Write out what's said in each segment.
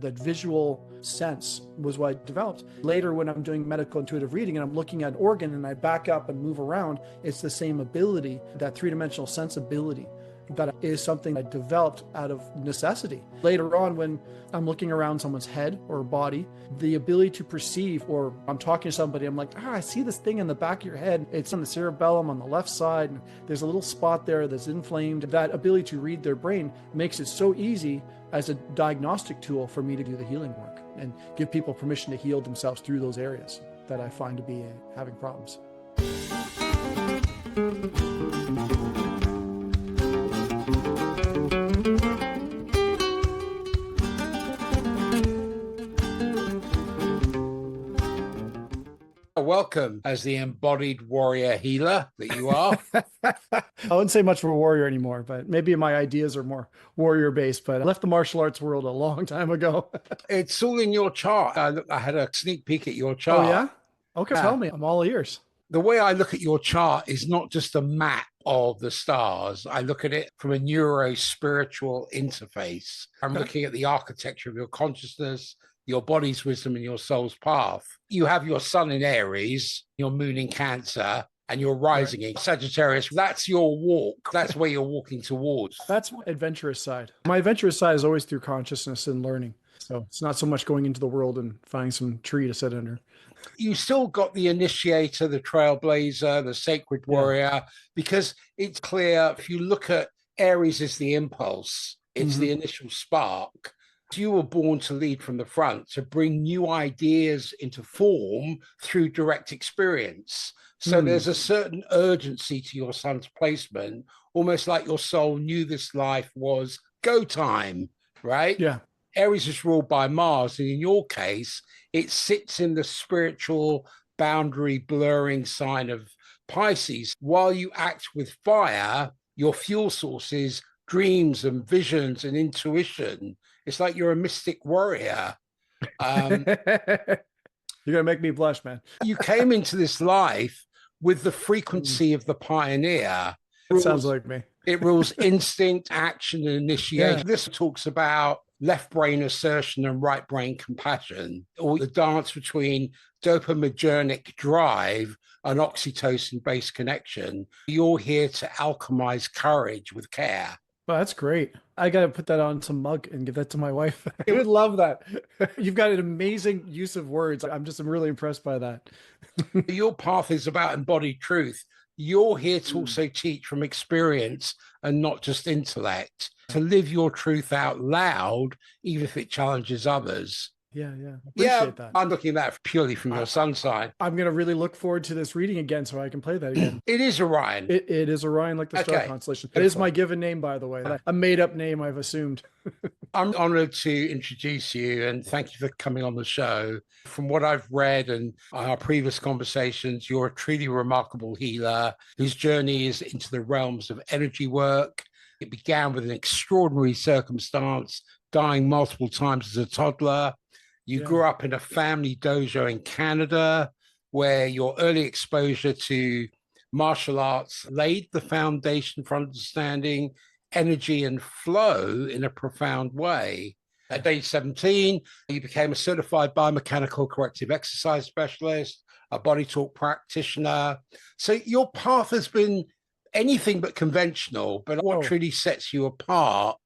That visual sense was what I developed. Later, when I'm doing medical intuitive reading and I'm looking at an organ and I back up and move around, it's the same ability, that three-dimensional sensibility. That is something I developed out of necessity. Later on, when I'm looking around someone's head or body, the ability to perceive, or I'm talking to somebody, I'm like, I see this thing in the back of your head. It's on the cerebellum on the left side. And there's a little spot there that's inflamed. That ability to read their brain makes it so easy as a diagnostic tool for me to do the healing work and give people permission to heal themselves through those areas that I find to be having problems. Welcome as the embodied warrior healer that you are. I wouldn't say much of a warrior anymore, but maybe my ideas are more warrior based, but I left the martial arts world a long time ago. It's all in your chart. I had a sneak peek at your chart. Oh, yeah? Okay, Tell me. I'm all ears. The way I look at your chart is not just a map of the stars. I look at it from a neuro-spiritual interface. I'm looking at the architecture of your consciousness, your body's wisdom, and your soul's path. You have your sun in Aries, your moon in Cancer, and your rising in Sagittarius. That's your walk. That's where you're walking towards. That's my adventurous side. My adventurous side is always through consciousness and learning. So it's not so much going into the world and finding some tree to sit under. You still got the initiator, the trailblazer, the sacred warrior, because it's clear if you look at Aries as the impulse, it's the initial spark. You were born to lead from the front, to bring new ideas into form through direct experience. So there's a certain urgency to your sun's placement, almost like your soul knew this life was go time, right? Yeah. Aries is ruled by Mars, and in your case, it sits in the spiritual boundary blurring sign of Pisces. While you act with fire, your fuel source is dreams and visions and intuition. It's like you're a mystic warrior. You're going to make me blush, man. You came into this life with the frequency of the pioneer. It sounds like me. It rules instinct, action, and initiation. Yeah. This talks about left brain assertion and right brain compassion, or the dance between dopaminergic drive and oxytocin-based connection. You're here to alchemize courage with care. Well, that's great. I got to put that on some mug and give that to my wife. I would love that. You've got an amazing use of words. I'm really impressed by that. Your path is about embodied truth. You're here to also teach from experience and not just intellect, to live your truth out loud, even if it challenges others. Yeah. Appreciate that. I'm looking at that purely from your sun sign. I'm going to really look forward to this reading again so I can play that again. It is Orion. It is Orion, like the star constellation. It is my given name, by the way. A made-up name, I've assumed. I'm honored to introduce you and thank you for coming on the show. From what I've read and our previous conversations, you're a truly remarkable healer whose journey is into the realms of energy work. It began with an extraordinary circumstance, dying multiple times as a toddler. You grew up in a family dojo in Canada, where your early exposure to martial arts laid the foundation for understanding energy and flow in a profound way. At age 17, you became a certified biomechanical corrective exercise specialist, a body talk practitioner. So your path has been anything but conventional, but what truly sets you apart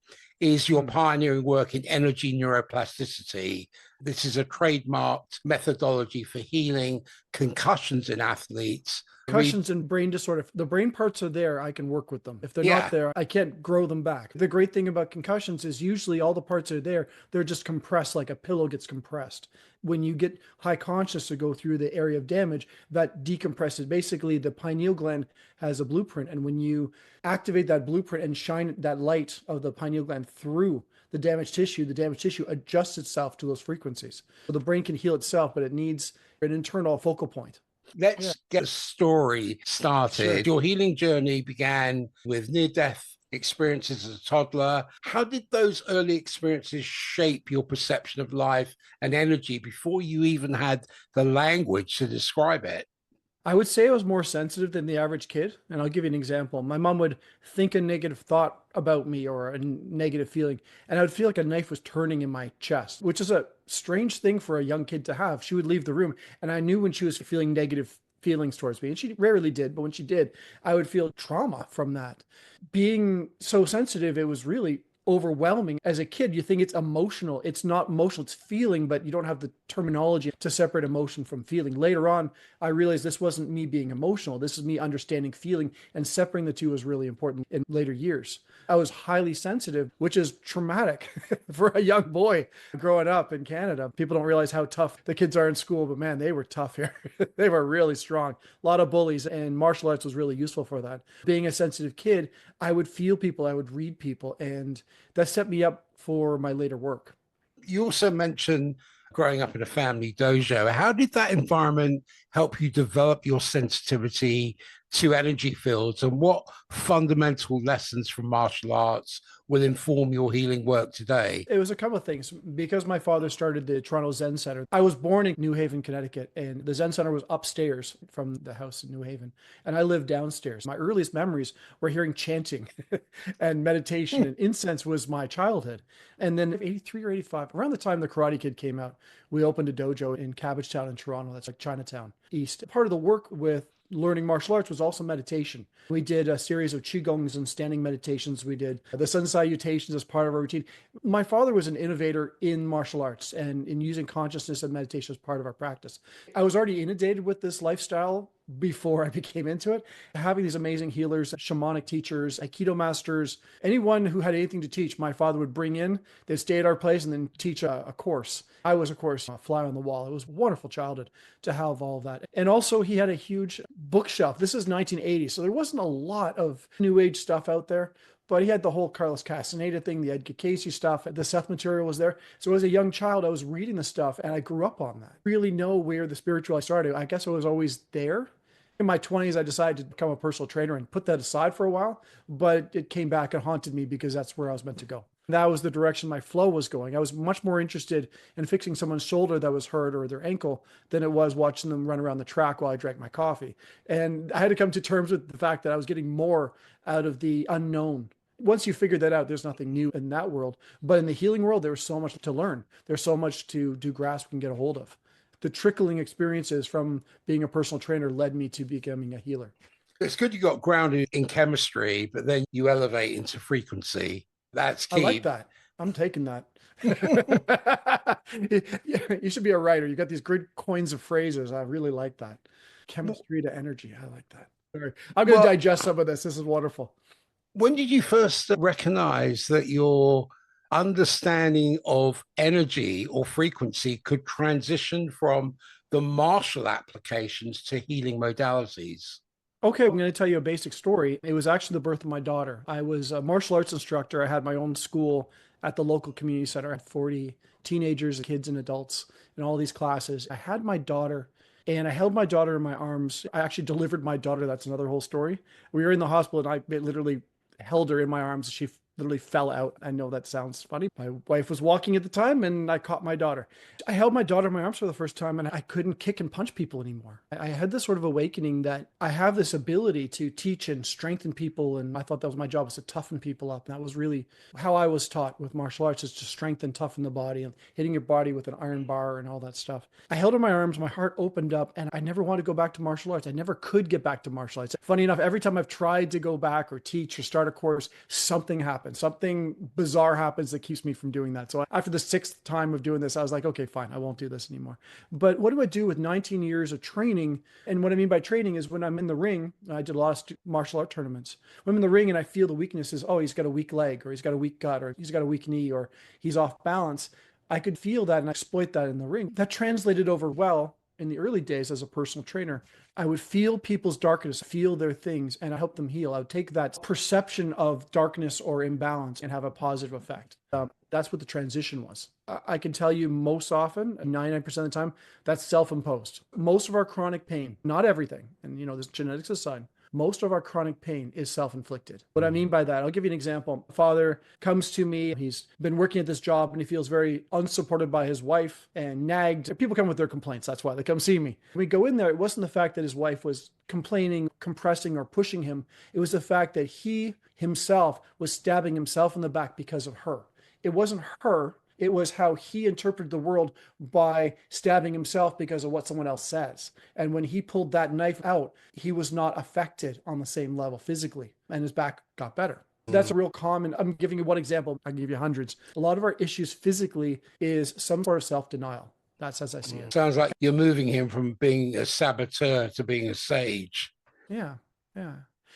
is your pioneering work in energy neuroplasticity. This is a trademarked methodology for healing concussions in athletes. Concussions and brain disorder. The brain parts are there, I can work with them. If they're not there, I can't grow them back. The great thing about concussions is usually all the parts are there. They're just compressed like a pillow gets compressed. When you get high conscious to go through the area of damage, that decompresses. Basically, the pineal gland has a blueprint. And when you activate that blueprint and shine that light of the pineal gland through the damaged tissue adjusts itself to those frequencies. So the brain can heal itself, but it needs an internal focal point. Let's get a story started. Sure. Your healing journey began with near-death experiences as a toddler. How did those early experiences shape your perception of life and energy before you even had the language to describe it? I would say I was more sensitive than the average kid. And I'll give you an example. My mom would think a negative thought about me or a negative feeling, and I would feel like a knife was turning in my chest, which is a strange thing for a young kid to have. She would leave the room, and I knew when she was feeling negative feelings towards me. And she rarely did, but when she did, I would feel trauma from that. Being so sensitive, it was really overwhelming. As a kid, you think it's emotional. It's not emotional, it's feeling, but you don't have the terminology to separate emotion from feeling. Later on, I realized this wasn't me being emotional. This is me understanding feeling, and separating the two was really important in later years. I was highly sensitive, which is traumatic for a young boy growing up in Canada. People don't realize how tough the kids are in school, but man, they were tough here. They were really strong. A lot of bullies, and martial arts was really useful for that. Being a sensitive kid, I would feel people, I would read people, and that set me up for my later work. You also mentioned growing up in a family dojo. How did that environment help you develop your sensitivity to energy fields, and what fundamental lessons from martial arts will inform your healing work today? It was a couple of things. Because my father started the Toronto Zen Center, I was born in New Haven, Connecticut, and the Zen Center was upstairs from the house in New Haven, and I lived downstairs. My earliest memories were hearing chanting and meditation, and incense was my childhood. And then 83 or 85, around the time the Karate Kid came out, we opened a dojo in Cabbagetown in Toronto. That's like Chinatown East. Part of the work with learning martial arts was also meditation. We did a series of qigongs and standing meditations. We did the sun salutations as part of our routine. My father was an innovator in martial arts and in using consciousness and meditation as part of our practice. I was already inundated with this lifestyle before I became into it. Having these amazing healers, shamanic teachers, aikido masters, anyone who had anything to teach, my father would bring in. They'd stay at our place and then teach a course. I was, of course, a fly on the wall. It was a wonderful childhood to have all of that. And also, he had a huge bookshelf. This is 1980, so there wasn't a lot of new age stuff out there. But he had the whole Carlos Castaneda thing, the Edgar Cayce stuff, the Seth material was there. So as a young child, I was reading the stuff and I grew up on that. Really know where the spirituality started. I guess it was always there. In my 20s, I decided to become a personal trainer and put that aside for a while, but it came back and haunted me because that's where I was meant to go. That was the direction my flow was going. I was much more interested in fixing someone's shoulder that was hurt or their ankle than it was watching them run around the track while I drank my coffee. And I had to come to terms with the fact that I was getting more out of the unknown. Once you figure that out, there's nothing new in that world. But in the healing world, there's so much to learn. There's so much to grasp and get a hold of. The trickling experiences from being a personal trainer led me to becoming a healer. It's good you got grounded in chemistry, but then you elevate into frequency. That's I like key. that. I'm taking that. You should be a writer. You got these great coins of phrases. I really like that. Chemistry to energy. I like that. Sorry. I'm going to digest some of this. This is wonderful. When did you first recognize that your understanding of energy or frequency could transition from the martial applications to healing modalities? Okay, I'm going to tell you a basic story. It was actually the birth of my daughter. I was a martial arts instructor. I had my own school at the local community center. I had 40 teenagers, kids, and adults in all these classes. I had my daughter and I held my daughter in my arms. I actually delivered my daughter. That's another whole story. We were in the hospital and I literally held her in my arms. She literally fell out. I know that sounds funny. My wife was walking at the time and I caught my daughter. I held my daughter in my arms for the first time and I couldn't kick and punch people anymore. I had this sort of awakening that I have this ability to teach and strengthen people. And I thought that was my job, was to toughen people up. And that was really how I was taught with martial arts, is to strengthen, toughen the body and hitting your body with an iron bar and all that stuff. I held her in my arms, my heart opened up, and I never wanted to go back to martial arts. I never could get back to martial arts. Funny enough, every time I've tried to go back or teach or start a course, something happens. Something bizarre happens that keeps me from doing that. So after the sixth time of doing this, I was like, okay, fine, I won't do this anymore. But what do I do with 19 years of training? And what I mean by training is when I'm in the ring, I did a lot of martial art tournaments. When I'm in the ring and I feel the weaknesses, oh, he's got a weak leg, or he's got a weak gut, or he's got a weak knee, or he's off balance. I could feel that and exploit that in the ring. That translated over well in the early days as a personal trainer. I would feel people's darkness, feel their things, and I help them heal. I would take that perception of darkness or imbalance and have a positive effect. That's what the transition was. I can tell you most often, 99% of the time, that's self-imposed. Most of our chronic pain, not everything, and there's genetics aside, most of our chronic pain is self-inflicted. What I mean by that, I'll give you an example. Father comes to me, he's been working at this job and he feels very unsupported by his wife and nagged. People come with their complaints. That's why they come see me. We go in there. It wasn't the fact that his wife was complaining, compressing, or pushing him. It was the fact that he himself was stabbing himself in the back because of her. It wasn't her. It was how he interpreted the world by stabbing himself because of what someone else says. And when he pulled that knife out, he was not affected on the same level physically, and his back got better. That's a real common, I'm giving you one example. I can give you hundreds. A lot of our issues physically is some sort of self-denial. That's as I see it. Sounds like you're moving him from being a saboteur to being a sage. Yeah,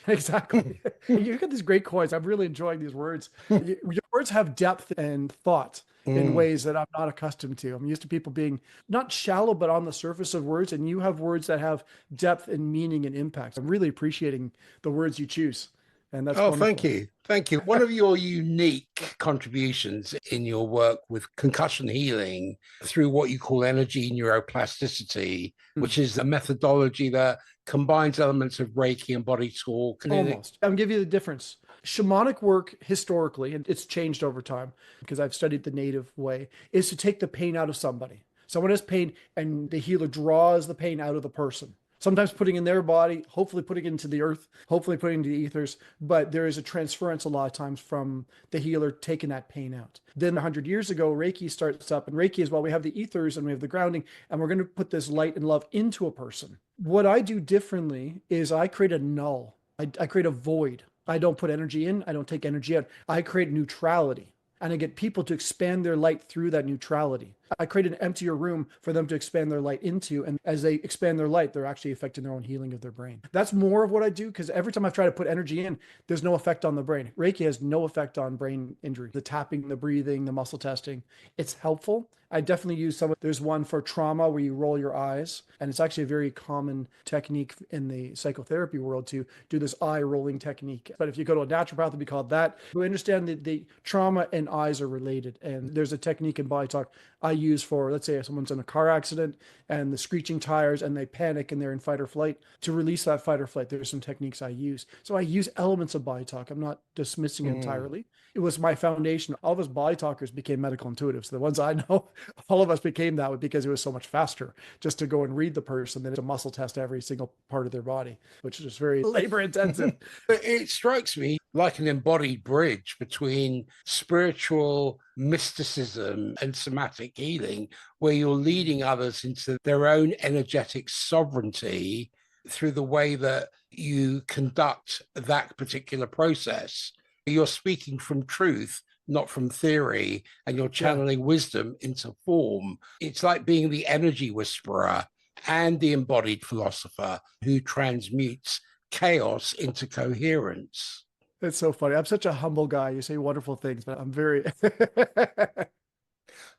exactly. You got these great coins. I'm really enjoying these words. Your words have depth and thought in ways that I'm not accustomed to. I'm used to people being not shallow, but on the surface of words. And you have words that have depth and meaning and impact. I'm really appreciating the words you choose. And that's wonderful. Thank you. Thank you. One of your unique contributions in your work with concussion healing through what you call energy neuroplasticity, which is a methodology that combines elements of Reiki and body talk. Almost. I'll give you the difference. Shamanic work historically, and it's changed over time because I've studied the native way, is to take the pain out of somebody. Someone has pain and the healer draws the pain out of the person. Sometimes putting in their body, hopefully putting it into the earth, hopefully putting it into the ethers. But there is a transference a lot of times from the healer taking that pain out. Then 100 years ago, Reiki starts up. And Reiki is, well, we have the ethers and we have the grounding, and we're going to put this light and love into a person. What I do differently is I create a null. I create a void. I don't put energy in. I don't take energy out. I create neutrality. And I get people to expand their light through that neutrality. I create an emptier room for them to expand their light into. And as they expand their light, they're actually affecting their own healing of their brain. That's more of what I do, because every time I've tried to put energy in, there's no effect on the brain. Reiki has no effect on brain injury. The tapping, the breathing, the muscle testing, it's helpful. I definitely use there's one for trauma where you roll your eyes. And it's actually a very common technique in the psychotherapy world to do this eye rolling technique. But if you go to a naturopath, it'd be called that. We understand that the trauma and eyes are related. And there's a technique in body talk I use for, let's say someone's in a car accident and the screeching tires and they panic and they're in fight or flight. To release that fight or flight, there's some techniques I use. So I use elements of body talk. I'm not dismissing it entirely. It was my foundation. All of us body talkers became medical intuitives. The ones I know, all of us became that because it was so much faster just to go and read the person than to muscle test every single part of their body, which is just very labor intensive. It strikes me like an embodied bridge between spiritual mysticism and somatic healing, where you're leading others into their own energetic sovereignty through the way that you conduct that particular process. You're speaking from truth, not from theory, and you're channeling wisdom into form. It's like being the energy whisperer and the embodied philosopher who transmutes chaos into coherence. It's so funny. I'm such a humble guy. You say wonderful things, but I'm very...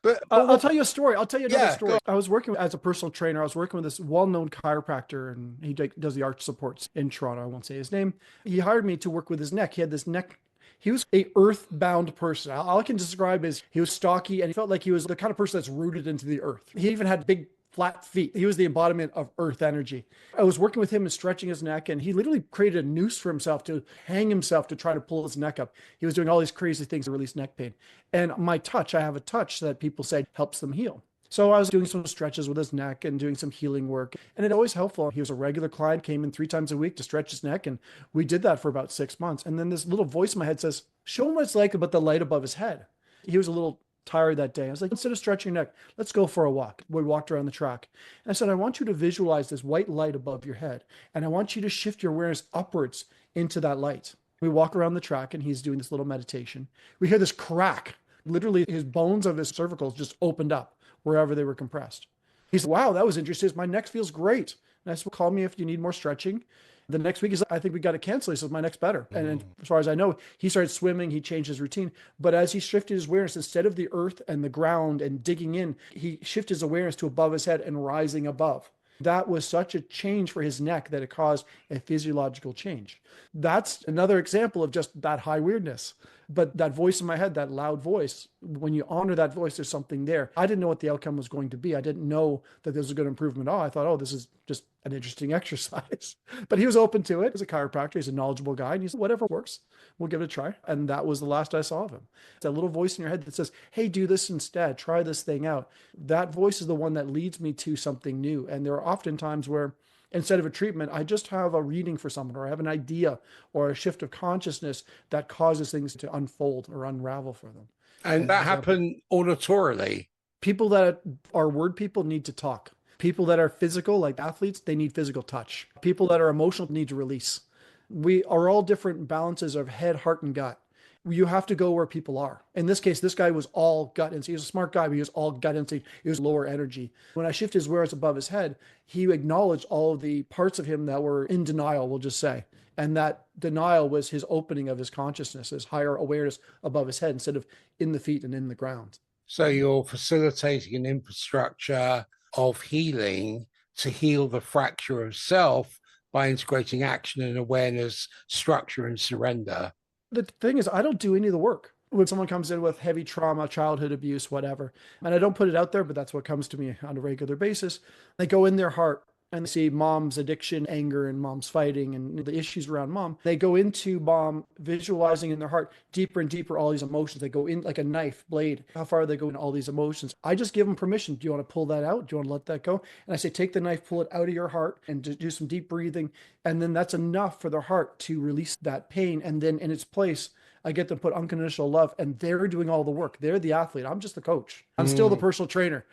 But I'll tell you a story. I'll tell you another story. I was working as a personal trainer. I was working with this well-known chiropractor, and he does the arch supports in Toronto. I won't say his name. He hired me to work with his neck. He had this neck. He was a earth-bound person. All I can describe is he was stocky, and he felt like he was the kind of person that's rooted into the earth. He even had big flat feet. He was the embodiment of earth energy. I was working with him and stretching his neck, and he literally created a noose for himself to hang himself to try to pull his neck up. He was doing all these crazy things to release neck pain. And my touch, I have a touch that people say helps them heal. So I was doing some stretches with his neck and doing some healing work. And it's always helpful. He was a regular client, came in 3 times a week to stretch his neck. And we did that for about 6 months. And then this little voice in my head says, show him what it's like about the light above his head. He was a little tired that day. I was like, instead of stretching your neck, let's go for a walk. We walked around the track. And I said, I want you to visualize this white light above your head. And I want you to shift your awareness upwards into that light. We walk around the track and he's doing this little meditation. We hear this crack. Literally, his bones of his cervicals just opened up wherever they were compressed. He said, wow, that was interesting. My neck feels great. And I said, well, call me if you need more stretching. The next week, I think we got to cancel. He says, my neck's better. And as far as I know, he started swimming. He changed his routine. But as he shifted his awareness, instead of the earth and the ground and digging in, he shifted his awareness to above his head and rising above. That was such a change for his neck that it caused a physiological change. That's another example of just that high weirdness. But that voice in my head, that loud voice, when you honor that voice, there's something there. I didn't know what the outcome was going to be. I didn't know that this was a good improvement at all. I thought, oh, this is just an interesting exercise. But he was open to it. He's a chiropractor. He's a knowledgeable guy. And he said, whatever works, we'll give it a try. And that was the last I saw of him. It's that little voice in your head that says, hey, do this instead. Try this thing out. That voice is the one that leads me to something new. And there are often times where instead of a treatment, I just have a reading for someone, or I have an idea or a shift of consciousness that causes things to unfold or unravel for them. And that happened auditorily. People that are word people need to talk. People that are physical, like athletes, they need physical touch. People that are emotional need to release. We are all different balances of head, heart, and gut. You have to go where people are. In this case, this guy was all gut instinct. He was a smart guy, but he was all gut instinct. He was lower energy. When I shifted his awareness above his head, he acknowledged all of the parts of him that were in denial, we'll just say. And that denial was his opening of his consciousness, his higher awareness above his head instead of in the feet and in the ground. So you're facilitating an infrastructure of healing to heal the fracture of self by integrating action and awareness, structure and surrender. The thing is, I don't do any of the work. When someone comes in with heavy trauma, childhood abuse, whatever, and I don't put it out there, but that's what comes to me on a regular basis. They go in their heart and they see mom's addiction, anger, and mom's fighting and the issues around mom. They go into mom visualizing in their heart deeper and deeper all these emotions. They go in like a knife blade. How far they go in all these emotions? I just give them permission. Do you want to pull that out? Do you want to let that go? And I say, take the knife, pull it out of your heart and do some deep breathing. And then that's enough for their heart to release that pain. And then in its place, I get them put unconditional love, and they're doing all the work. They're the athlete. I'm just the coach. I'm still the personal trainer.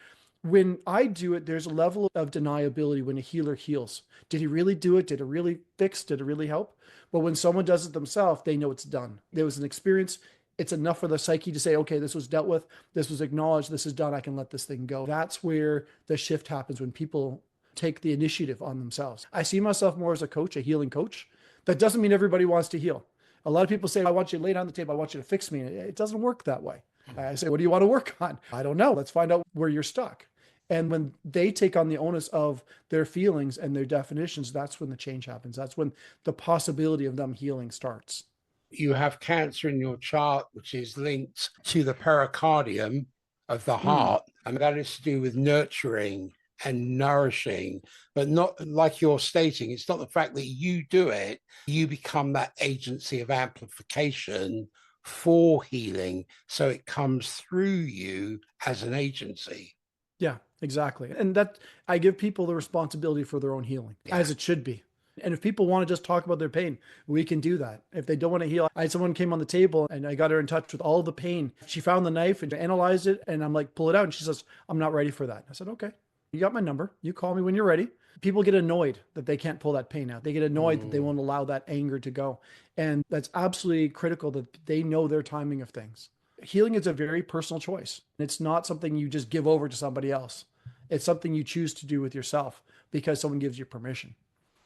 When I do it, there's a level of deniability when a healer heals. Did he really do it? Did it really fix? Did it really help? But when someone does it themselves, they know it's done. There was an experience. It's enough for the psyche to say, okay, this was dealt with. This was acknowledged. This is done. I can let this thing go. That's where the shift happens, when people take the initiative on themselves. I see myself more as a coach, a healing coach. That doesn't mean everybody wants to heal. A lot of people say, I want you to lay down on the table. I want you to fix me. It doesn't work that way. I say, what do you want to work on? I don't know. Let's find out where you're stuck. And when they take on the onus of their feelings and their definitions, that's when the change happens. That's when the possibility of them healing starts. You have cancer in your chart, which is linked to the pericardium of the heart. And that is to do with nurturing and nourishing, but not like you're stating. It's not the fact that you do it. You become that agency of amplification for healing. So it comes through you as an agency. Yeah, exactly. And that I give people the responsibility for their own healing, as it should be. And if people want to just talk about their pain, we can do that. If they don't want to heal, I had someone came on the table and I got her in touch with all the pain. She found the knife and analyzed it. And I'm like, pull it out. And she says, I'm not ready for that. I said, okay, you got my number. You call me when you're ready. People get annoyed that they can't pull that pain out. They get annoyed that they won't allow that anger to go. And that's absolutely critical that they know their timing of things. Healing is a very personal choice. It's not something you just give over to somebody else. It's something you choose to do with yourself because someone gives you permission.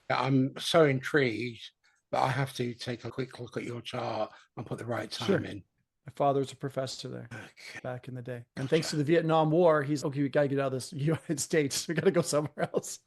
I'm so intrigued that I have to take a quick look at your chart and put the right time in. My father was a professor there back in the day. And thanks to the Vietnam War, he's, okay, we got to get out of this United States. We got to go somewhere else.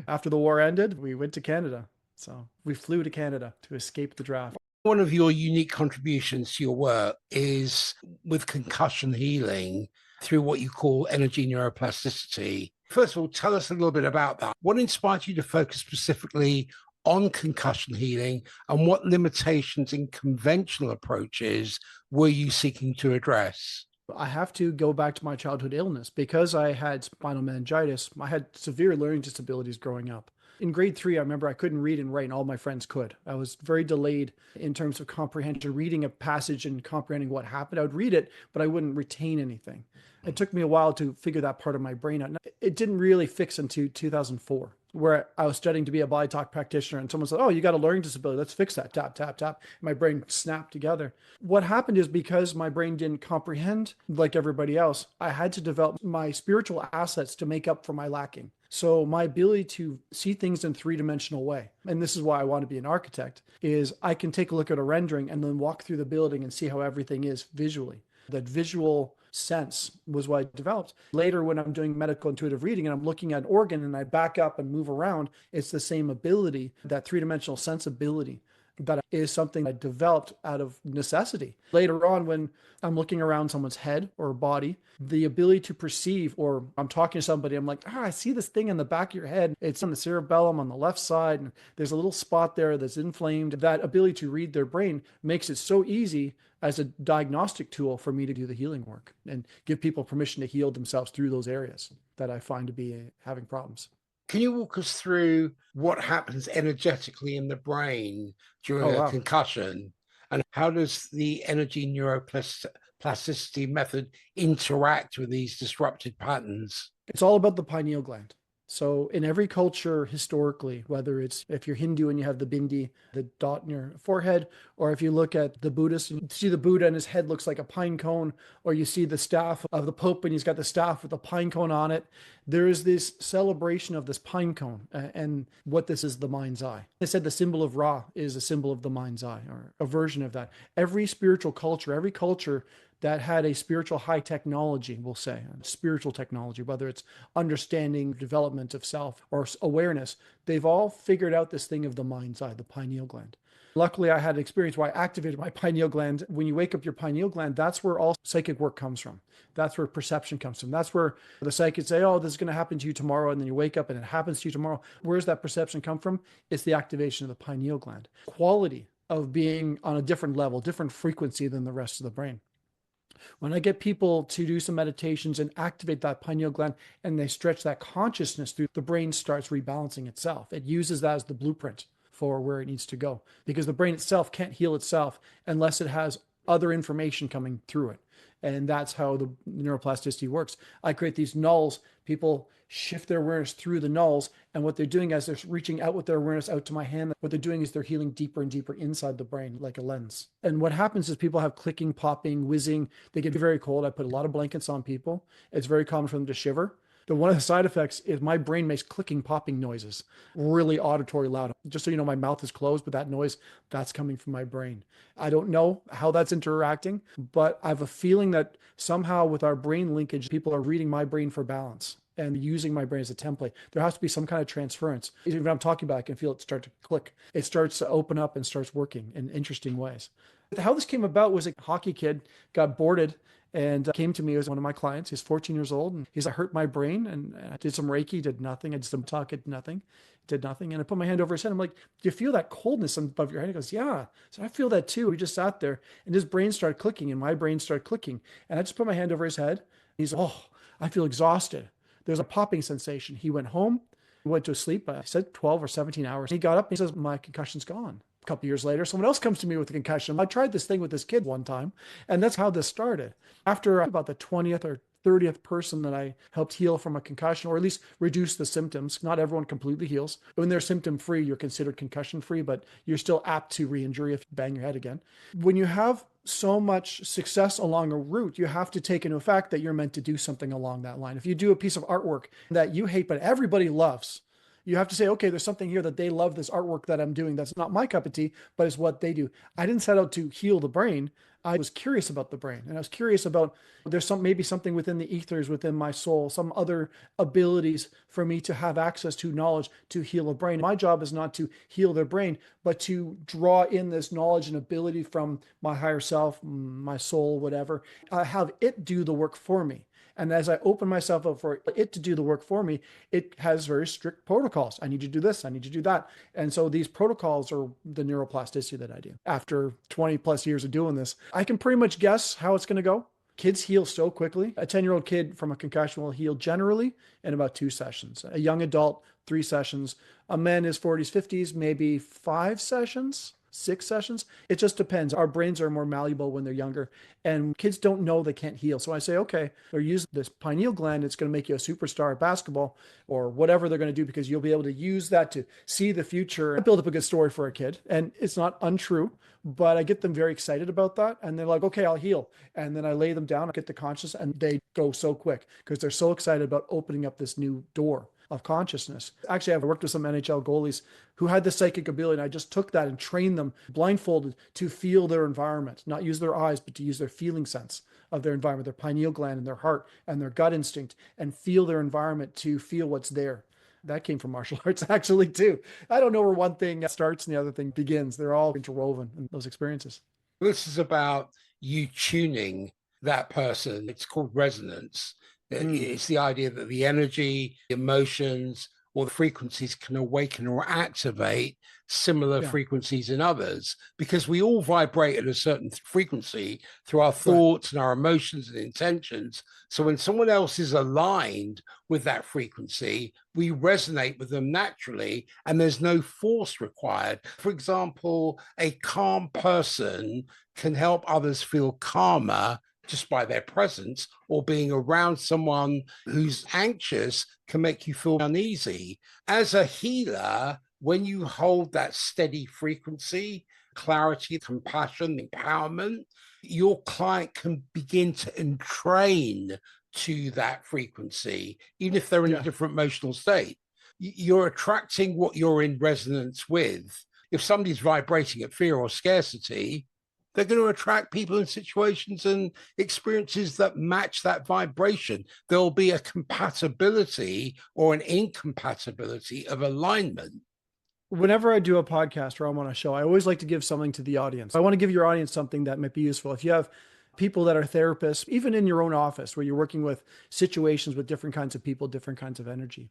After the war ended, we went to Canada. So we flew to Canada to escape the draft. One of your unique contributions to your work is with concussion healing through what you call energy neuroplasticity. First of all, tell us a little bit about that. What inspired you to focus specifically on concussion healing, and what limitations in conventional approaches were you seeking to address? I have to go back to my childhood illness. Because I had spinal meningitis, I had severe learning disabilities growing up. In grade 3, I remember I couldn't read and write, and all my friends could. I was very delayed in terms of comprehension, reading a passage and comprehending what happened. I would read it, but I wouldn't retain anything. It took me a while to figure that part of my brain out. It didn't really fix until 2004, where I was studying to be a body talk practitioner, and someone said, oh, you got a learning disability. Let's fix that. Tap, tap, tap. My brain snapped together. What happened is, because my brain didn't comprehend like everybody else, I had to develop my spiritual assets to make up for my lacking. So my ability to see things in three-dimensional way, and this is why I want to be an architect, is I can take a look at a rendering and then walk through the building and see how everything is visually. That visual sense was what I developed. Later, when I'm doing medical intuitive reading and I'm looking at an organ and I back up and move around, it's the same ability, that three-dimensional sensibility. That is something I developed out of necessity. Later on, when I'm looking around someone's head or body, the ability to perceive, or I'm talking to somebody, I'm like, I see this thing in the back of your head. It's on the cerebellum on the left side, and there's a little spot there that's inflamed. That ability to read their brain makes it so easy as a diagnostic tool for me to do the healing work and give people permission to heal themselves through those areas that I find to be having problems. Can you walk us through what happens energetically in the brain during Oh, a wow. concussion? And how does the energy neuroplasticity method interact with these disrupted patterns? It's all about the pineal gland. So in every culture historically, whether it's if you're Hindu and you have the bindi, the dot in your forehead, or if you look at the Buddhist and you see the Buddha and his head looks like a pine cone, or you see the staff of the Pope and he's got the staff with a pine cone on it, there is this celebration of this pine cone and what this is the mind's eye. They said the symbol of Ra is a symbol of the mind's eye or a version of that. Every spiritual culture, every culture that had a spiritual high technology, we'll say, spiritual technology, whether it's understanding, development of self or awareness, they've all figured out this thing of the mind's eye, the pineal gland. Luckily, I had an experience where I activated my pineal gland. When you wake up your pineal gland, that's where all psychic work comes from. That's where perception comes from. That's where the psychics say, oh, this is going to happen to you tomorrow. And then you wake up and it happens to you tomorrow. Where's that perception come from? It's the activation of the pineal gland. Quality of being on a different level, different frequency than the rest of the brain. When I get people to do some meditations and activate that pineal gland and they stretch that consciousness through, the brain starts rebalancing itself. It uses that as the blueprint for where it needs to go because the brain itself can't heal itself unless it has other information coming through it. And that's how the neuroplasticity works. I create these nulls. People shift their awareness through the nulls. And what they're doing as they're reaching out with their awareness out to my hand, what they're doing is they're healing deeper and deeper inside the brain like a lens. And what happens is people have clicking, popping, whizzing. They get very cold. I put a lot of blankets on people. It's very common for them to shiver. One of the side effects is my brain makes clicking, popping noises, really auditory loud. Just so you know, my mouth is closed, but that noise, that's coming from my brain. I don't know how that's interacting, but I have a feeling that somehow with our brain linkage, people are reading my brain for balance and using my brain as a template. There has to be some kind of transference. Even when I'm talking about it, I can feel it start to click. It starts to open up and starts working in interesting ways. How this came about was a hockey kid got boarded and came to me as one of my clients. He's 14 years old and I hurt my brain and I did some Reiki, did nothing. I did some talk, did nothing. And I put my hand over his head. I'm like, do you feel that coldness above your head? He goes, yeah. So I feel that too. We just sat there and his brain started clicking and my brain started clicking. And I just put my hand over his head. He's, oh, I feel exhausted. There's a popping sensation. He went home, went to sleep. I said 12 or 17 hours. He got up and he says, my concussion's gone. A couple years later, someone else comes to me with a concussion. I tried this thing with this kid one time, and that's how this started. After about the 20th or 30th person that I helped heal from a concussion, or at least reduce the symptoms. Not everyone completely heals. When they're symptom-free, you're considered concussion-free, but you're still apt to re-injury if you bang your head again. When you have so much success along a route, you have to take into effect that you're meant to do something along that line. If you do a piece of artwork that you hate, but everybody loves, you have to say, okay, there's something here that they love this artwork that I'm doing. That's not my cup of tea, but it's what they do. I didn't set out to heal the brain. I was curious about the brain and I was curious about maybe something within the ethers, within my soul, some other abilities for me to have access to knowledge to heal a brain. My job is not to heal their brain, but to draw in this knowledge and ability from my higher self, my soul, whatever, have it do the work for me. And as I open myself up for it to do the work for me, it has very strict protocols. I need to do this. I need to do that. And so these protocols are the neuroplasticity that I do. After 20 plus years of doing this, I can pretty much guess how it's going to go. Kids heal so quickly. A 10-year-old kid from a concussion will heal generally in about 2 sessions. A young adult, 3 sessions. A man in his 40s, 50s, maybe 5 sessions. 6 sessions. It just depends. Our brains are more malleable when they're younger and kids don't know they can't heal. So I say, okay, they're using this pineal gland. It's going to make you a superstar at basketball or whatever they're going to do because you'll be able to use that to see the future and build up a good story for a kid. And it's not untrue, but I get them very excited about that. And they're like, okay, I'll heal. And then I lay them down, I get the conscious and they go so quick because they're so excited about opening up this new door of consciousness. Actually, I've worked with some NHL goalies who had the psychic ability, and I just took that and trained them blindfolded to feel their environment, not use their eyes, but to use their feeling sense of their environment, their pineal gland and their heart and their gut instinct, and feel their environment to feel what's there. That came from martial arts actually too. I don't know where one thing starts and the other thing begins. They're all interwoven in those experiences. This is about you tuning that person. It's called resonance. Mm. It's the idea that the energy, the emotions, or the frequencies can awaken or activate similar Yeah. frequencies in others, because we all vibrate at a certain frequency through our Right. thoughts and our emotions and intentions. So when someone else is aligned with that frequency, we resonate with them naturally, and there's no force required. For example, a calm person can help others feel calmer just by their presence, or being around someone who's anxious can make you feel uneasy. As a healer, when you hold that steady frequency, clarity, compassion, empowerment, your client can begin to entrain to that frequency, even if they're in a Yeah. different emotional state. You're attracting what you're in resonance with. If somebody's vibrating at fear or scarcity, they're going to attract people in situations and experiences that match that vibration. There'll be a compatibility or an incompatibility of alignment. Whenever I do a podcast or I'm on a show, I always like to give something to the audience. I want to give your audience something that might be useful. If you have people that are therapists, even in your own office where you're working with situations with different kinds of people, different kinds of energy,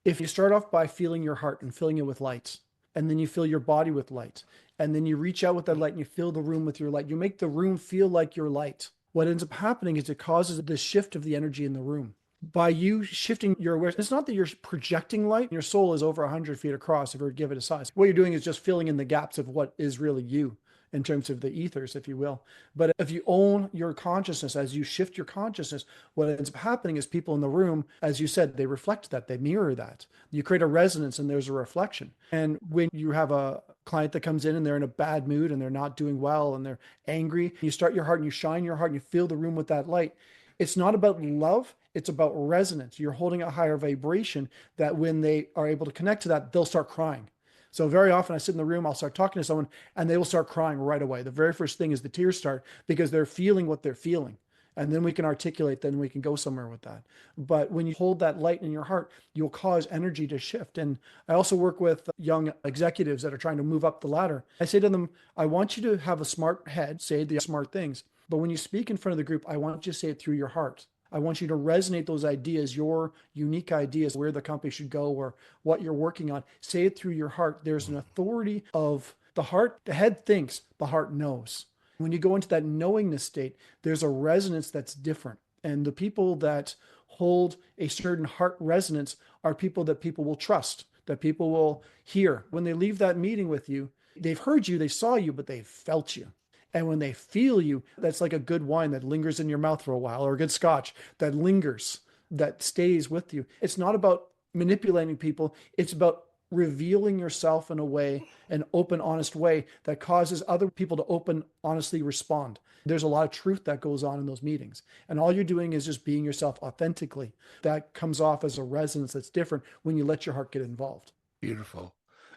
if you start off by feeling your heart and filling it with light, and then you fill your body with light, and then you reach out with that light and you fill the room with your light, you make the room feel like your light. What ends up happening is it causes the shift of the energy in the room. By you shifting your awareness, it's not that you're projecting light. Your soul is over 100 feet across if you give it a size. What you're doing is just filling in the gaps of what is really you in terms of the ethers, if you will. But if you own your consciousness, as you shift your consciousness, what ends up happening is people in the room, as you said, they reflect that, they mirror that. You create a resonance and there's a reflection. And when you have a client that comes in and they're in a bad mood and they're not doing well and they're angry, you start your heart and you shine your heart and you fill the room with that light. It's not about love, it's about resonance. You're holding a higher vibration that when they are able to connect to that, they'll start crying. So very often I sit in the room, I'll start talking to someone and they will start crying right away. The very first thing is the tears start because they're feeling what they're feeling. And then we can articulate, then we can go somewhere with that. But when you hold that light in your heart, you'll cause energy to shift. And I also work with young executives that are trying to move up the ladder. I say to them, I want you to have a smart head, say the smart things. But when you speak in front of the group, I want you to say it through your heart. I want you to resonate those ideas, your unique ideas, where the company should go or what you're working on. Say it through your heart. There's an authority of the heart. The head thinks, the heart knows. When you go into that knowingness state, there's a resonance that's different. And the people that hold a certain heart resonance are people that people will trust, that people will hear. When they leave that meeting with you, they've heard you, they saw you, but they've felt you. And when they feel you, that's like a good wine that lingers in your mouth for a while, or a good scotch that lingers, that stays with you. It's not about manipulating people. It's about revealing yourself in a way, an open, honest way that causes other people to open, honestly respond. There's a lot of truth that goes on in those meetings. And all you're doing is just being yourself authentically. That comes off as a resonance that's different when you let your heart get involved. Beautiful.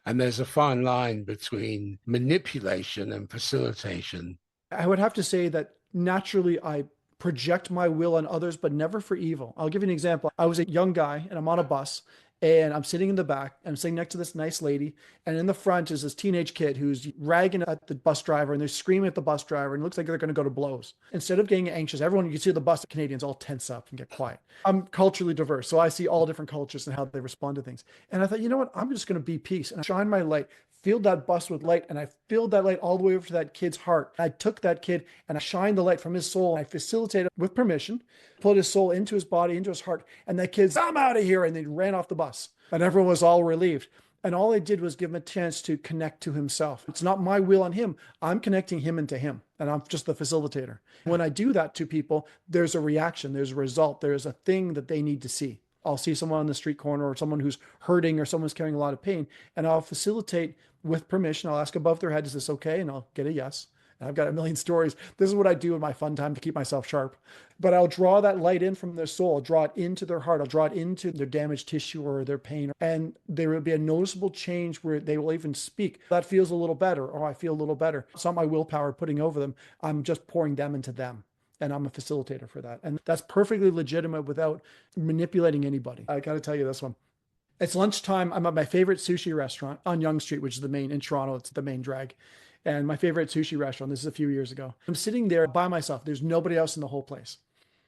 And there's a fine line between manipulation and facilitation. I would have to say that naturally I project my will on others, but never for evil. I'll give you an example. I was a young guy and I'm on a bus and I'm sitting in the back and I'm sitting next to this nice lady. And in the front is this teenage kid who's ragging at the bus driver and they're screaming at the bus driver and it looks like they're going to go to blows. Instead of getting anxious, everyone, you can see the bus, the Canadians all tense up and get quiet. I'm culturally diverse, so I see all different cultures and how they respond to things. And I thought, you know what? I'm just going to be peace and shine my light, filled that bus with light, and I filled that light all the way over to that kid's heart. I took that kid and I shined the light from his soul. And I facilitated with permission, put his soul into his body, into his heart, and that kid's, I'm out of here, and they ran off the bus. And everyone was all relieved. And all I did was give him a chance to connect to himself. It's not my will on him. I'm connecting him into him. And I'm just the facilitator. When I do that to people, there's a reaction, there's a result, there's a thing that they need to see. I'll see someone on the street corner or someone who's hurting or someone's carrying a lot of pain, and I'll facilitate with permission. I'll ask above their head, is this okay? And I'll get a yes. And I've got a million stories. This is what I do in my fun time to keep myself sharp. But I'll draw that light in from their soul. I'll draw it into their heart. I'll draw it into their damaged tissue or their pain. And there will be a noticeable change where they will even speak. That feels a little better, or I feel a little better. It's not my willpower putting over them. I'm just pouring them into them. And I'm a facilitator for that. And that's perfectly legitimate without manipulating anybody. I got to tell you this one. It's lunchtime. I'm at my favorite sushi restaurant on Yonge Street, which is the main in Toronto. It's the main drag. And my favorite sushi restaurant, this is a few years ago. I'm sitting there by myself. There's nobody else in the whole place.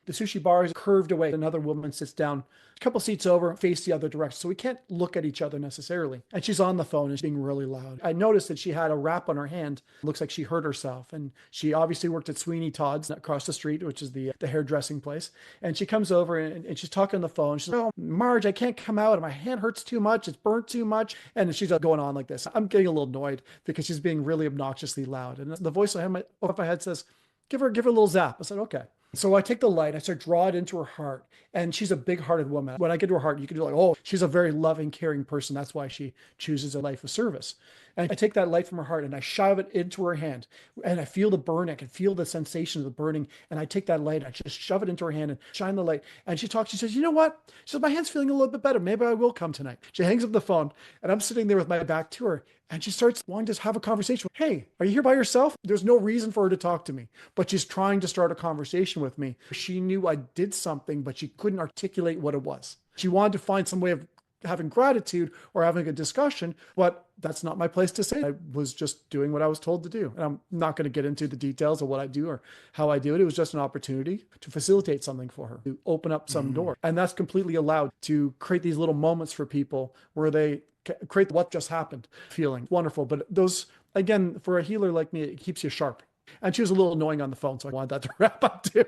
The sushi bar is curved away. Another woman sits down a couple seats over, face the other direction. So we can't look at each other necessarily. And she's on the phone and she's being really loud. I noticed that she had a wrap on her hand. Looks like she hurt herself. And she obviously worked at Sweeney Todd's across the street, which is the hairdressing place. And she comes over and she's talking on the phone. She's like, "Oh, Marge, I can't come out. My hand hurts too much. It's burnt too much." And she's going on like this. I'm getting a little annoyed because she's being really obnoxiously loud. And the voice over my head says, give her a little zap. I said, okay. So I take the light, I start draw it into her heart, and she's a big-hearted woman. When I get to her heart, you can do like, oh, she's a very loving, caring person. That's why she chooses a life of service. And I take that light from her heart and I shove it into her hand, and I feel the burn. I can feel the sensation of the burning. And I take that light, I just shove it into her hand and shine the light. And she talks. She says, "You know what?" She says, "My hand's feeling a little bit better. Maybe I will come tonight." She hangs up the phone, and I'm sitting there with my back to her. And she starts wanting to have a conversation. "Hey, are you here by yourself?" There's no reason for her to talk to me, but she's trying to start a conversation with me. She knew I did something, but she couldn't articulate what it was. She wanted to find some way of having gratitude or having a discussion, but that's not my place to say. I was just doing what I was told to do. And I'm not going to get into the details of what I do or how I do it. It was just an opportunity to facilitate something for her, to open up some door. And that's completely allowed to create these little moments for people where they create what just happened feeling. Wonderful. But those, again, for a healer like me, it keeps you sharp. And she was a little annoying on the phone, so I wanted that to wrap up too.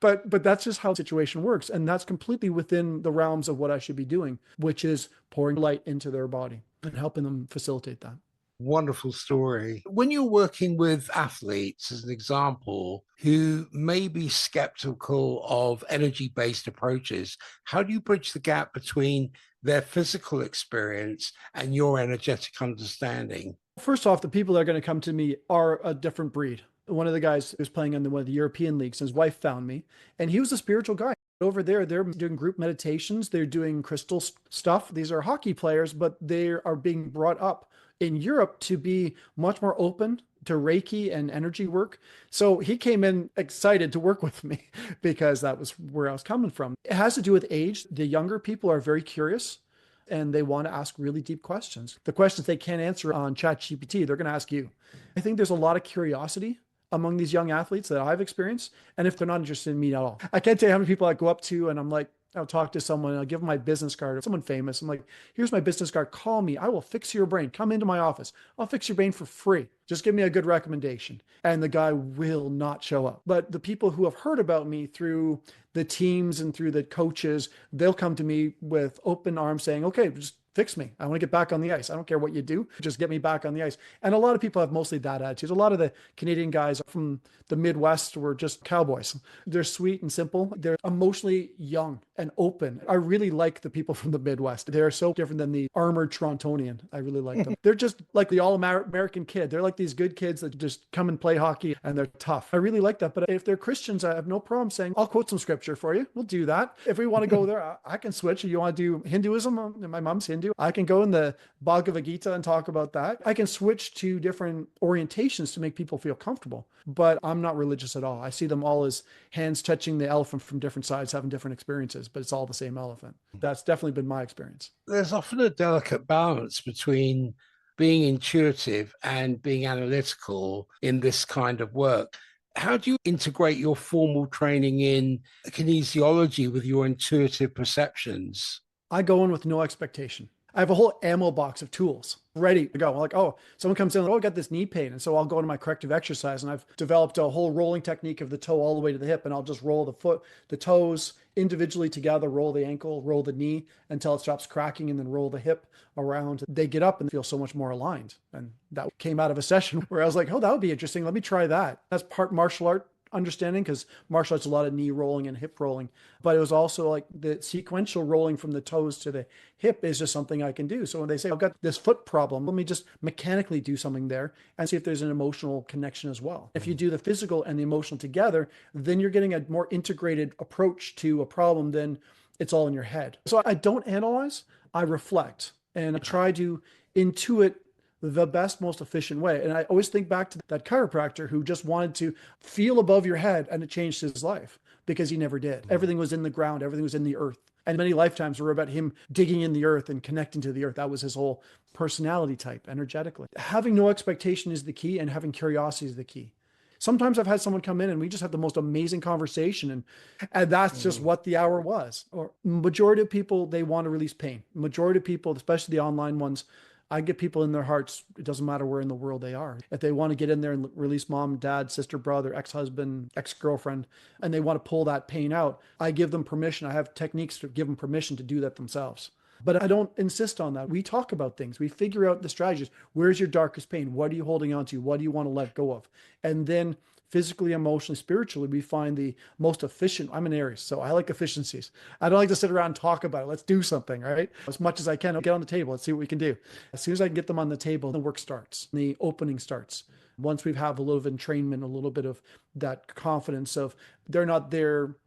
But that's just how the situation works. And that's completely within the realms of what I should be doing, which is pouring light into their body and helping them facilitate that. Wonderful story. When you're working with athletes, as an example, who may be skeptical of energy-based approaches, how do you bridge the gap between their physical experience and your energetic understanding? First off, the people that are going to come to me are a different breed. One of the guys who's playing in one of the European leagues, his wife found me, and he was a spiritual guy. Over there, they're doing group meditations. They're doing crystal stuff. These are hockey players, but they are being brought up in Europe to be much more open to Reiki and energy work. So he came in excited to work with me because that was where I was coming from. It has to do with age. The younger people are very curious and they want to ask really deep questions. The questions they can't answer on ChatGPT, they're going to ask you. I think there's a lot of curiosity among these young athletes that I've experienced. And if they're not interested in me at all, I can't tell you how many people I go up to and I'm like, I'll talk to someone, I'll give them my business card, someone famous. I'm like, "Here's my business card. Call me. I will fix your brain. Come into my office. I'll fix your brain for free. Just give me a good recommendation." And the guy will not show up. But the people who have heard about me through the teams and through the coaches, they'll come to me with open arms saying, "Okay, just fix me. I want to get back on the ice. I don't care what you do. Just get me back on the ice." And a lot of people have mostly that attitude. A lot of the Canadian guys from the Midwest were just cowboys. They're sweet and simple. They're emotionally young and open. I really like the people from the Midwest. They're so different than the armored Torontonian. I really like them. They're just like the all-American kid. They're like these good kids that just come and play hockey and they're tough. I really like that. But if they're Christians, I have no problem saying, "I'll quote some scripture for you. We'll do that." If we want to go there, I can switch. If you want to do Hinduism, my mom's Hindu, I can go in the Bhagavad Gita and talk about that. I can switch to different orientations to make people feel comfortable, but I'm not religious at all. I see them all as hands touching the elephant from different sides, having different experiences, but it's all the same elephant. That's definitely been my experience. There's often a delicate balance between being intuitive and being analytical in this kind of work. How do you integrate your formal training in kinesiology with your intuitive perceptions? I go in with no expectation. I have a whole ammo box of tools ready to go. I'm like, oh, someone comes in, "Oh, I got this knee pain." And so I'll go into my corrective exercise and I've developed a whole rolling technique of the toe all the way to the hip. And I'll just roll the toes individually together, roll the ankle, roll the knee until it stops cracking, and then roll the hip around. They get up and feel so much more aligned. And that came out of a session where I was like, "Oh, that would be interesting. Let me try that." That's part martial art understanding, because martial arts a lot of knee rolling and hip rolling, but it was also like the sequential rolling from the toes to the hip is just something I can do. So when they say, "I've got this foot problem," let me just mechanically do something there and see if there's an emotional connection as well. If you do the physical and the emotional together, then you're getting a more integrated approach to a problem than it's all in your head. So I don't analyze, I reflect, and I try to intuit the best, most efficient way. And I always think back to that chiropractor who just wanted to feel above your head, and it changed his life because he never did. Everything was in the ground, everything was in the earth. And many lifetimes were about him digging in the earth and connecting to the earth. That was his whole personality type energetically. Having no expectation is the key, and having curiosity is the key. Sometimes I've had someone come in and we just have the most amazing conversation, and that's just what the hour was. Or majority of people, they want to release pain. Majority of people, especially the online ones, I get people in their hearts. It doesn't matter where in the world they are. If they want to get in there and release mom, dad, sister, brother, ex-husband, ex-girlfriend, and they want to pull that pain out, I give them permission. I have techniques to give them permission to do that themselves. But I don't insist on that. We talk about things. We figure out the strategies. Where's your darkest pain? What are you holding on to? What do you want to let go of? And then physically, emotionally, spiritually, we find the most efficient. I'm an Aries, so I like efficiencies. I don't like to sit around and talk about it. Let's do something, right? As much as I can, I'll get on the table. Let's see what we can do. As soon as I can get them on the table, the work starts. The opening starts. Once we have a little bit of entrainment, a little bit of that confidence of they're not there.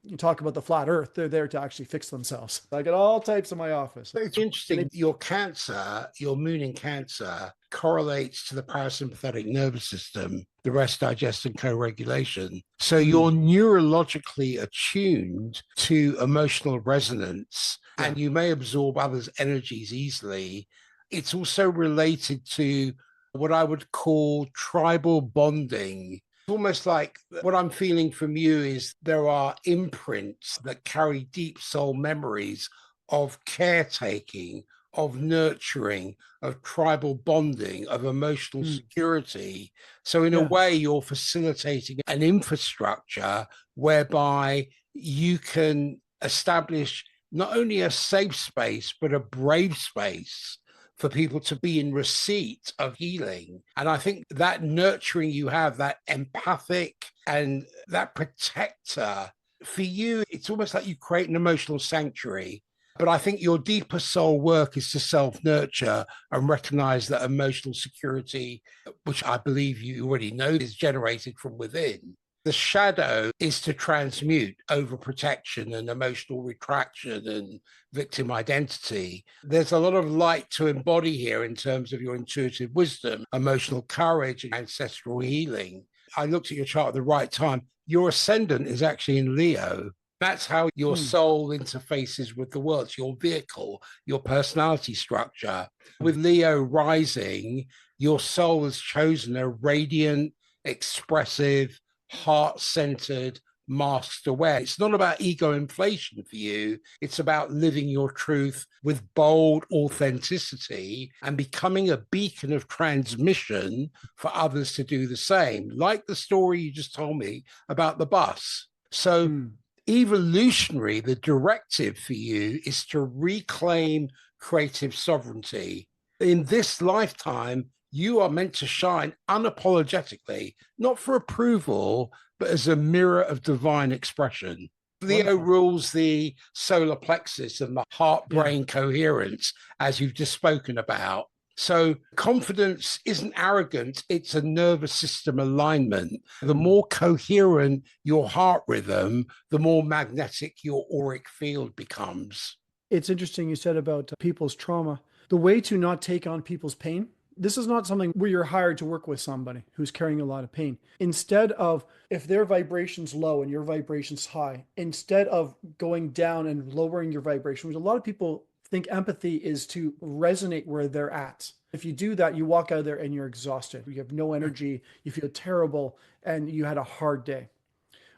You talk about the flat earth, they're there to actually fix themselves. I get all types in my office. It's interesting. Your Cancer, your moon in Cancer, correlates to the parasympathetic nervous system, the rest, digest, and co-regulation. So you're neurologically attuned to emotional resonance, and you may absorb others' energies easily. It's also related to what I would call tribal bonding. Almost like what I'm feeling from you is there are imprints that carry deep soul memories of caretaking, of nurturing, of tribal bonding, of emotional security. So in a way, you're facilitating an infrastructure whereby you can establish not only a safe space, but a brave space for people to be in receipt of healing. And I think that nurturing you have, that empathic and that protector, for you, it's almost like you create an emotional sanctuary. But I think your deeper soul work is to self-nurture and recognize that emotional security, which I believe you already know is generated from within. The shadow is to transmute overprotection and emotional retraction and victim identity. There's a lot of light to embody here in terms of your intuitive wisdom, emotional courage, and ancestral healing. I looked at your chart at the right time. Your ascendant is actually in Leo. That's how your soul interfaces with the world. It's your vehicle, your personality structure. With Leo rising, your soul has chosen a radiant, expressive, heart-centered, masked aware. It's not about ego inflation for you. It's about living your truth with bold authenticity and becoming a beacon of transmission for others to do the same. Like the story you just told me about the bus. So evolutionary, the directive for you is to reclaim creative sovereignty. In this lifetime, you are meant to shine unapologetically, not for approval, but as a mirror of divine expression. Leo rules the solar plexus and the heart-brain coherence, as you've just spoken about. So confidence isn't arrogant, it's a nervous system alignment. The more coherent your heart rhythm, the more magnetic your auric field becomes. It's interesting you said about people's trauma. The way to not take on people's pain, this is not something where you're hired to work with somebody who's carrying a lot of pain. Instead of, if their vibration's low and your vibration's high, instead of going down and lowering your vibration, which a lot of people think empathy is to resonate where they're at. If you do that, you walk out of there and you're exhausted. You have no energy, you feel terrible, and you had a hard day.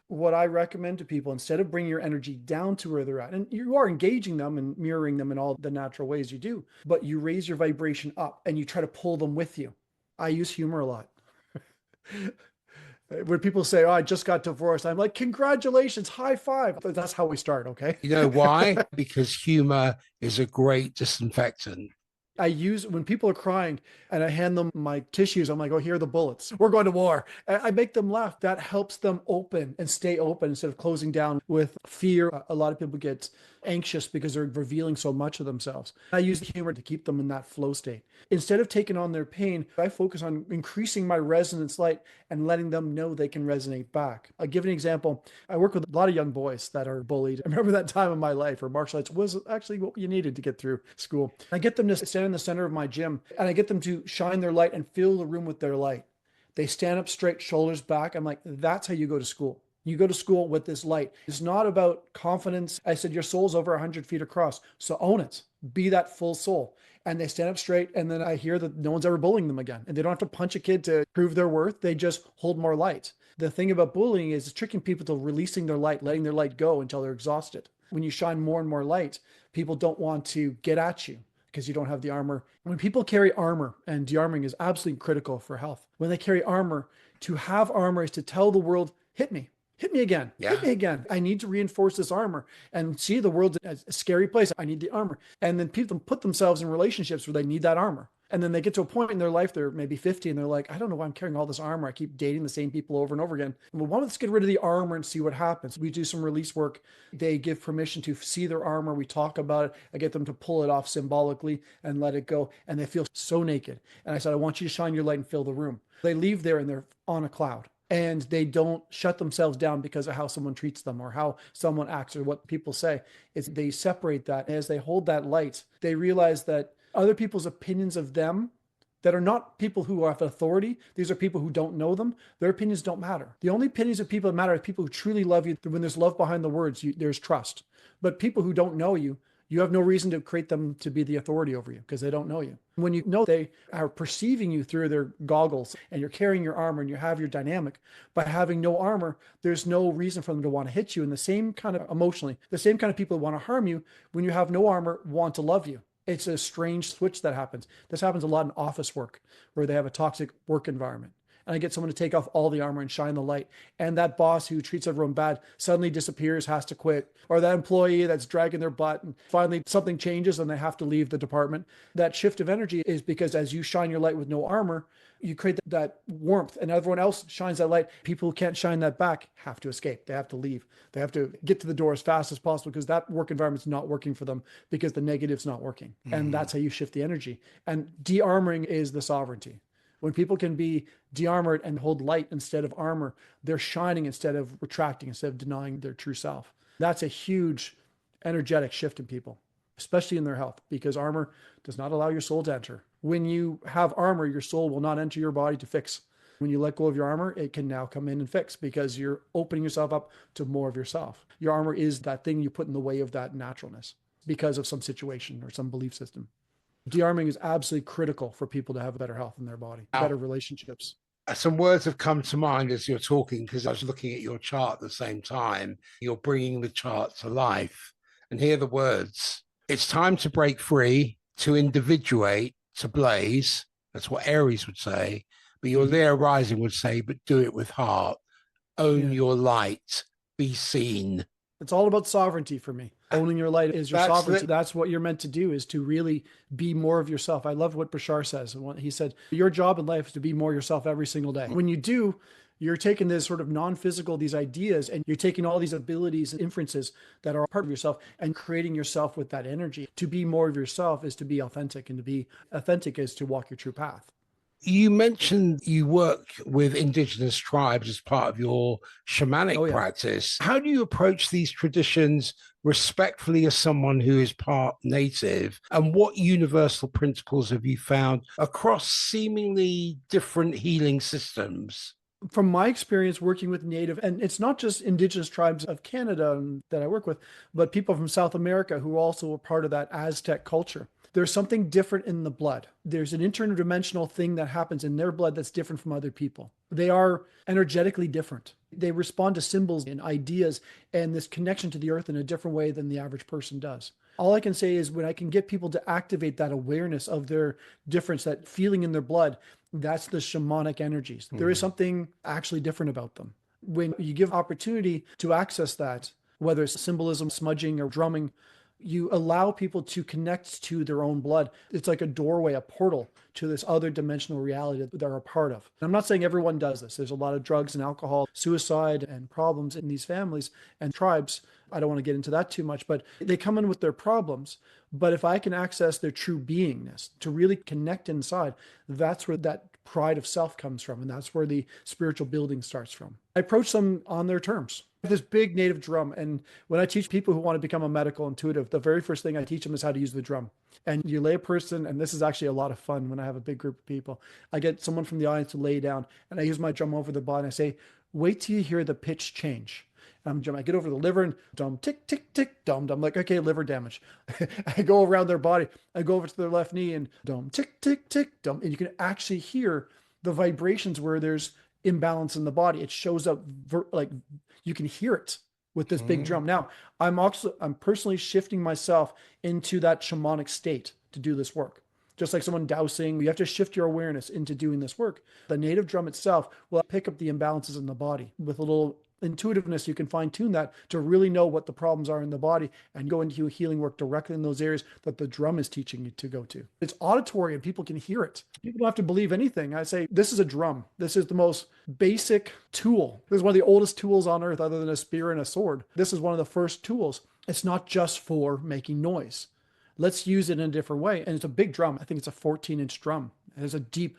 What I recommend to people, instead of bringing your energy down to where they're at, and you are engaging them and mirroring them in all the natural ways you do, but you raise your vibration up and you try to pull them with you. I use humor a lot. When people say, oh, I just got divorced, I'm like, congratulations, high five. That's how we start, okay? You know why? Because humor is a great disinfectant. I use, when people are crying and I hand them my tissues, I'm like, oh, here are the bullets. We're going to war. And I make them laugh. That helps them open and stay open instead of closing down with fear. A lot of people get anxious because they're revealing so much of themselves. I use humor to keep them in that flow state. Instead of taking on their pain, I focus on increasing my resonance light and letting them know they can resonate back. I'll give an example. I work with a lot of young boys that are bullied. I remember that time in my life where martial arts was actually what you needed to get through school. I get them to stand in the center of my gym and I get them to shine their light and fill the room with their light. They stand up straight, shoulders back. I'm like, that's how you go to school. You go to school with this light. It's not about confidence. I said, your soul's over 100 feet across. So own it. Be that full soul. And they stand up straight. And then I hear that no one's ever bullying them again. And they don't have to punch a kid to prove their worth. They just hold more light. The thing about bullying is it's tricking people to releasing their light, letting their light go until they're exhausted. When you shine more and more light, people don't want to get at you because you don't have the armor. When people carry armor, and de-armouring is absolutely critical for health. When they carry armor, to have armor is to tell the world, hit me again, hit me again. I need to reinforce this armor and see the world as a scary place. I need the armor. And then people put themselves in relationships where they need that armor. And then they get to a point in their life, they're maybe 50 and they're like, I don't know why I'm carrying all this armor. I keep dating the same people over and over again. Well, why don't let's get rid of the armor and see what happens. We do some release work. They give permission to see their armor. We talk about it. I get them to pull it off symbolically and let it go. And they feel so naked. And I said, I want you to shine your light and fill the room. They leave there and they're on a cloud. And they don't shut themselves down because of how someone treats them or how someone acts or what people say. It's they separate that. As they hold that light, they realize that other people's opinions of them that are not people who have authority. These are people who don't know them. Their opinions don't matter. The only opinions of people that matter are people who truly love you. When there's love behind the words, there's trust. But people who don't know you, you have no reason to create them to be the authority over you because they don't know you. When you know they are perceiving you through their goggles and you're carrying your armor and you have your dynamic, by having no armor, there's no reason for them to want to hit you. And the same kind of emotionally, the same kind of people who want to harm you, when you have no armor, want to love you. It's a strange switch that happens. This happens a lot in office work where they have a toxic work environment. And I get someone to take off all the armor and shine the light. And that boss who treats everyone bad suddenly disappears, has to quit. Or that employee that's dragging their butt and finally something changes and they have to leave the department. That shift of energy is because as you shine your light with no armor, you create that warmth and everyone else shines that light. People who can't shine that back have to escape. They have to leave. They have to get to the door as fast as possible because that work environment's not working for them because the negative's not working. And that's how you shift the energy. And de-armoring is the sovereignty. When people can be de-armored and hold light instead of armor, they're shining instead of retracting, instead of denying their true self. That's a huge energetic shift in people, especially in their health, because armor does not allow your soul to enter. When you have armor, your soul will not enter your body to fix. When you let go of your armor, it can now come in and fix because you're opening yourself up to more of yourself. Your armor is that thing you put in the way of that naturalness because of some situation or some belief system. De-arming is absolutely critical for people to have better health in their body, better relationships. Some words have come to mind as you're talking because I was looking at your chart at the same time. You're bringing the chart to life. And here are the words. It's time to break free, to individuate, to blaze. That's what Aries would say. But your Leo rising would say, but do it with heart. Own your light. Be seen. It's all about sovereignty for me. Owning your light is your sovereignty. That's what you're meant to do, is to really be more of yourself. I love what Bashar says. He said, your job in life is to be more yourself every single day. When you do, you're taking this sort of non-physical, these ideas, and you're taking all these abilities and inferences that are part of yourself and creating yourself with that energy. To be more of yourself is to be authentic, and to be authentic is to walk your true path. You mentioned you work with Indigenous tribes as part of your shamanic practice. How do you approach these traditions respectfully as someone who is part native? And what universal principles have you found across seemingly different healing systems? From my experience working with Native, and it's not just Indigenous tribes of Canada that I work with, but people from South America who also are part of that Aztec culture. There's something different in the blood. There's an interdimensional thing that happens in their blood that's different from other people. They are energetically different. They respond to symbols and ideas and this connection to the earth in a different way than the average person does. All I can say is when I can get people to activate that awareness of their difference, that feeling in their blood, that's the shamanic energies. There is something actually different about them. When you give opportunity to access that, whether it's symbolism, smudging, or drumming, you allow people to connect to their own blood. It's like a doorway, a portal to this other dimensional reality that they're a part of. And I'm not saying everyone does this. There's a lot of drugs and alcohol, suicide, and problems in these families and tribes. I don't want to get into that too much, but they come in with their problems. But if I can access their true beingness, to really connect inside, that's where that pride of self comes from. And that's where the spiritual building starts from. I approach them on their terms. This big native drum. And when I teach people who want to become a medical intuitive, the very first thing I teach them is how to use the drum. And you lay a person, and this is actually a lot of fun when I have a big group of people. I get someone from the audience to lay down, and I use my drum over the body, and I say, Wait till you hear the pitch change. I get over the liver and dum, tick, tick, tick, dum. I'm like, okay, liver damage. I go around their body. I go over to their left knee and dum, tick, tick, tick, dum. And you can actually hear the vibrations where there's imbalance in the body. It shows up like you can hear it with this big drum. Now, I'm personally shifting myself into that shamanic state to do this work. Just like someone dowsing, you have to shift your awareness into doing this work. The native drum itself will pick up the imbalances in the body with a little intuitiveness. You can fine tune that to really know what the problems are in the body and go into healing work directly in those areas that the drum is teaching you to go to. It's auditory and people can hear it. People don't have to believe anything. I say, this is a drum. This is the most basic tool. This is one of the oldest tools on earth other than a spear and a sword. This is one of the first tools. It's not just for making noise. Let's use it in a different way. And it's a big drum. I think it's a 14-inch drum. It has a deep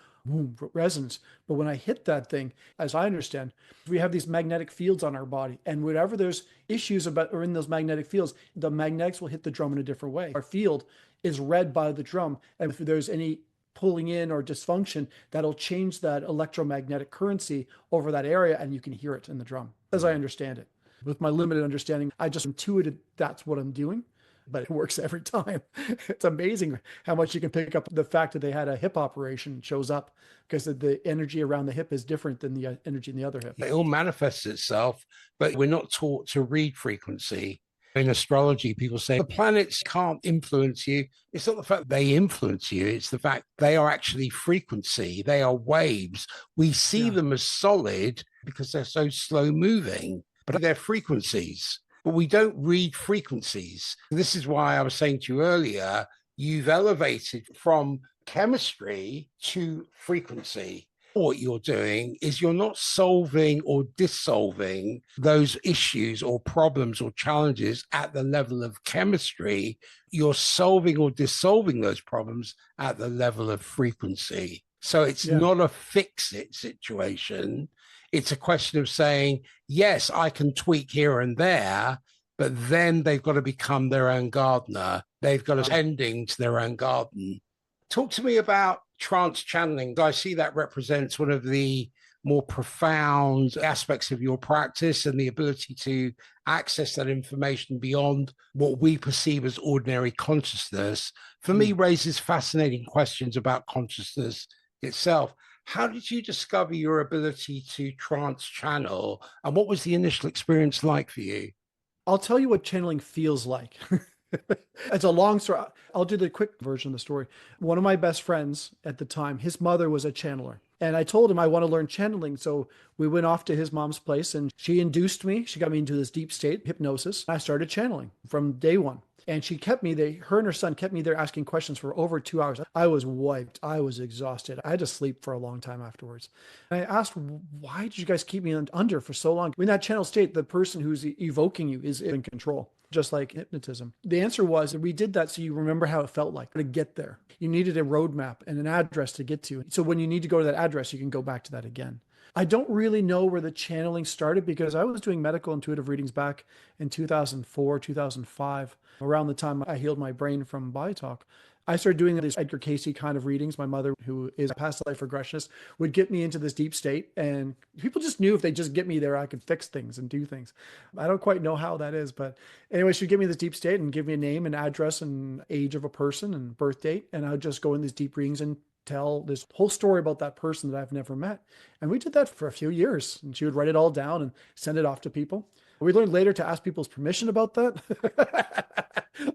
resonance. But when I hit that thing, as I understand, we have these magnetic fields on our body. And whatever there's issues about or in those magnetic fields, the magnetics will hit the drum in a different way. Our field is read by the drum. And if there's any pulling in or dysfunction, that'll change that electromagnetic currency over that area. And you can hear it in the drum, as I understand it. With my limited understanding, I just intuited that's what I'm doing. But it works every time. It's amazing how much you can pick up. The fact that they had a hip operation shows up because the energy around the hip is different than the energy in the other hip. It all manifests itself, but we're not taught to read frequency. In astrology, people say the planets can't influence you. It's not the fact they influence you. It's the fact they are actually frequency. They are waves. We see them as solid because they're so slow moving, but they're frequencies. But we don't read frequencies. This is why I was saying to you earlier, you've elevated from chemistry to frequency. What you're doing is you're not solving or dissolving those issues or problems or challenges at the level of chemistry. You're solving or dissolving those problems at the level of frequency. So it's not a fix-it situation. It's a question of saying, yes, I can tweak here and there, but then they've got to become their own gardener. They've got to tending to their own garden. Talk to me about trance channeling. I see that represents one of the more profound aspects of your practice and the ability to access that information beyond what we perceive as ordinary consciousness. For me, raises fascinating questions about consciousness itself. How did you discover your ability to trance channel, and what was the initial experience like for you? I'll tell you what channeling feels like. It's a long story. I'll do the quick version of the story. One of my best friends at the time, his mother was a channeler. And I told him I want to learn channeling. So we went off to his mom's place and she induced me. She got me into this deep state, hypnosis. I started channeling from day one. And she kept me there. Her and her son kept me there asking questions for over 2 hours. I was wiped. I was exhausted. I had to sleep for a long time afterwards. And I asked, why did you guys keep me under for so long? In that channel state, the person who's evoking you is in control, just like hypnotism. The answer was that we did that so you remember how it felt like to get there. You needed a roadmap and an address to get to. So when you need to go to that address, you can go back to that again. I don't really know where the channeling started because I was doing medical intuitive readings back in 2004, 2005, around the time I healed my brain from body talk. I started doing these Edgar Cayce kind of readings. My mother, who is a past life regressionist, would get me into this deep state. And people just knew if they just get me there, I could fix things and do things. I don't quite know how that is. But anyway, she'd give me this deep state and give me a name and address and age of a person and birth date. And I would just go in these deep readings and tell this whole story about that person that I've never met. And we did that for a few years. And she would write it all down and send it off to people. We learned later to ask people's permission about that.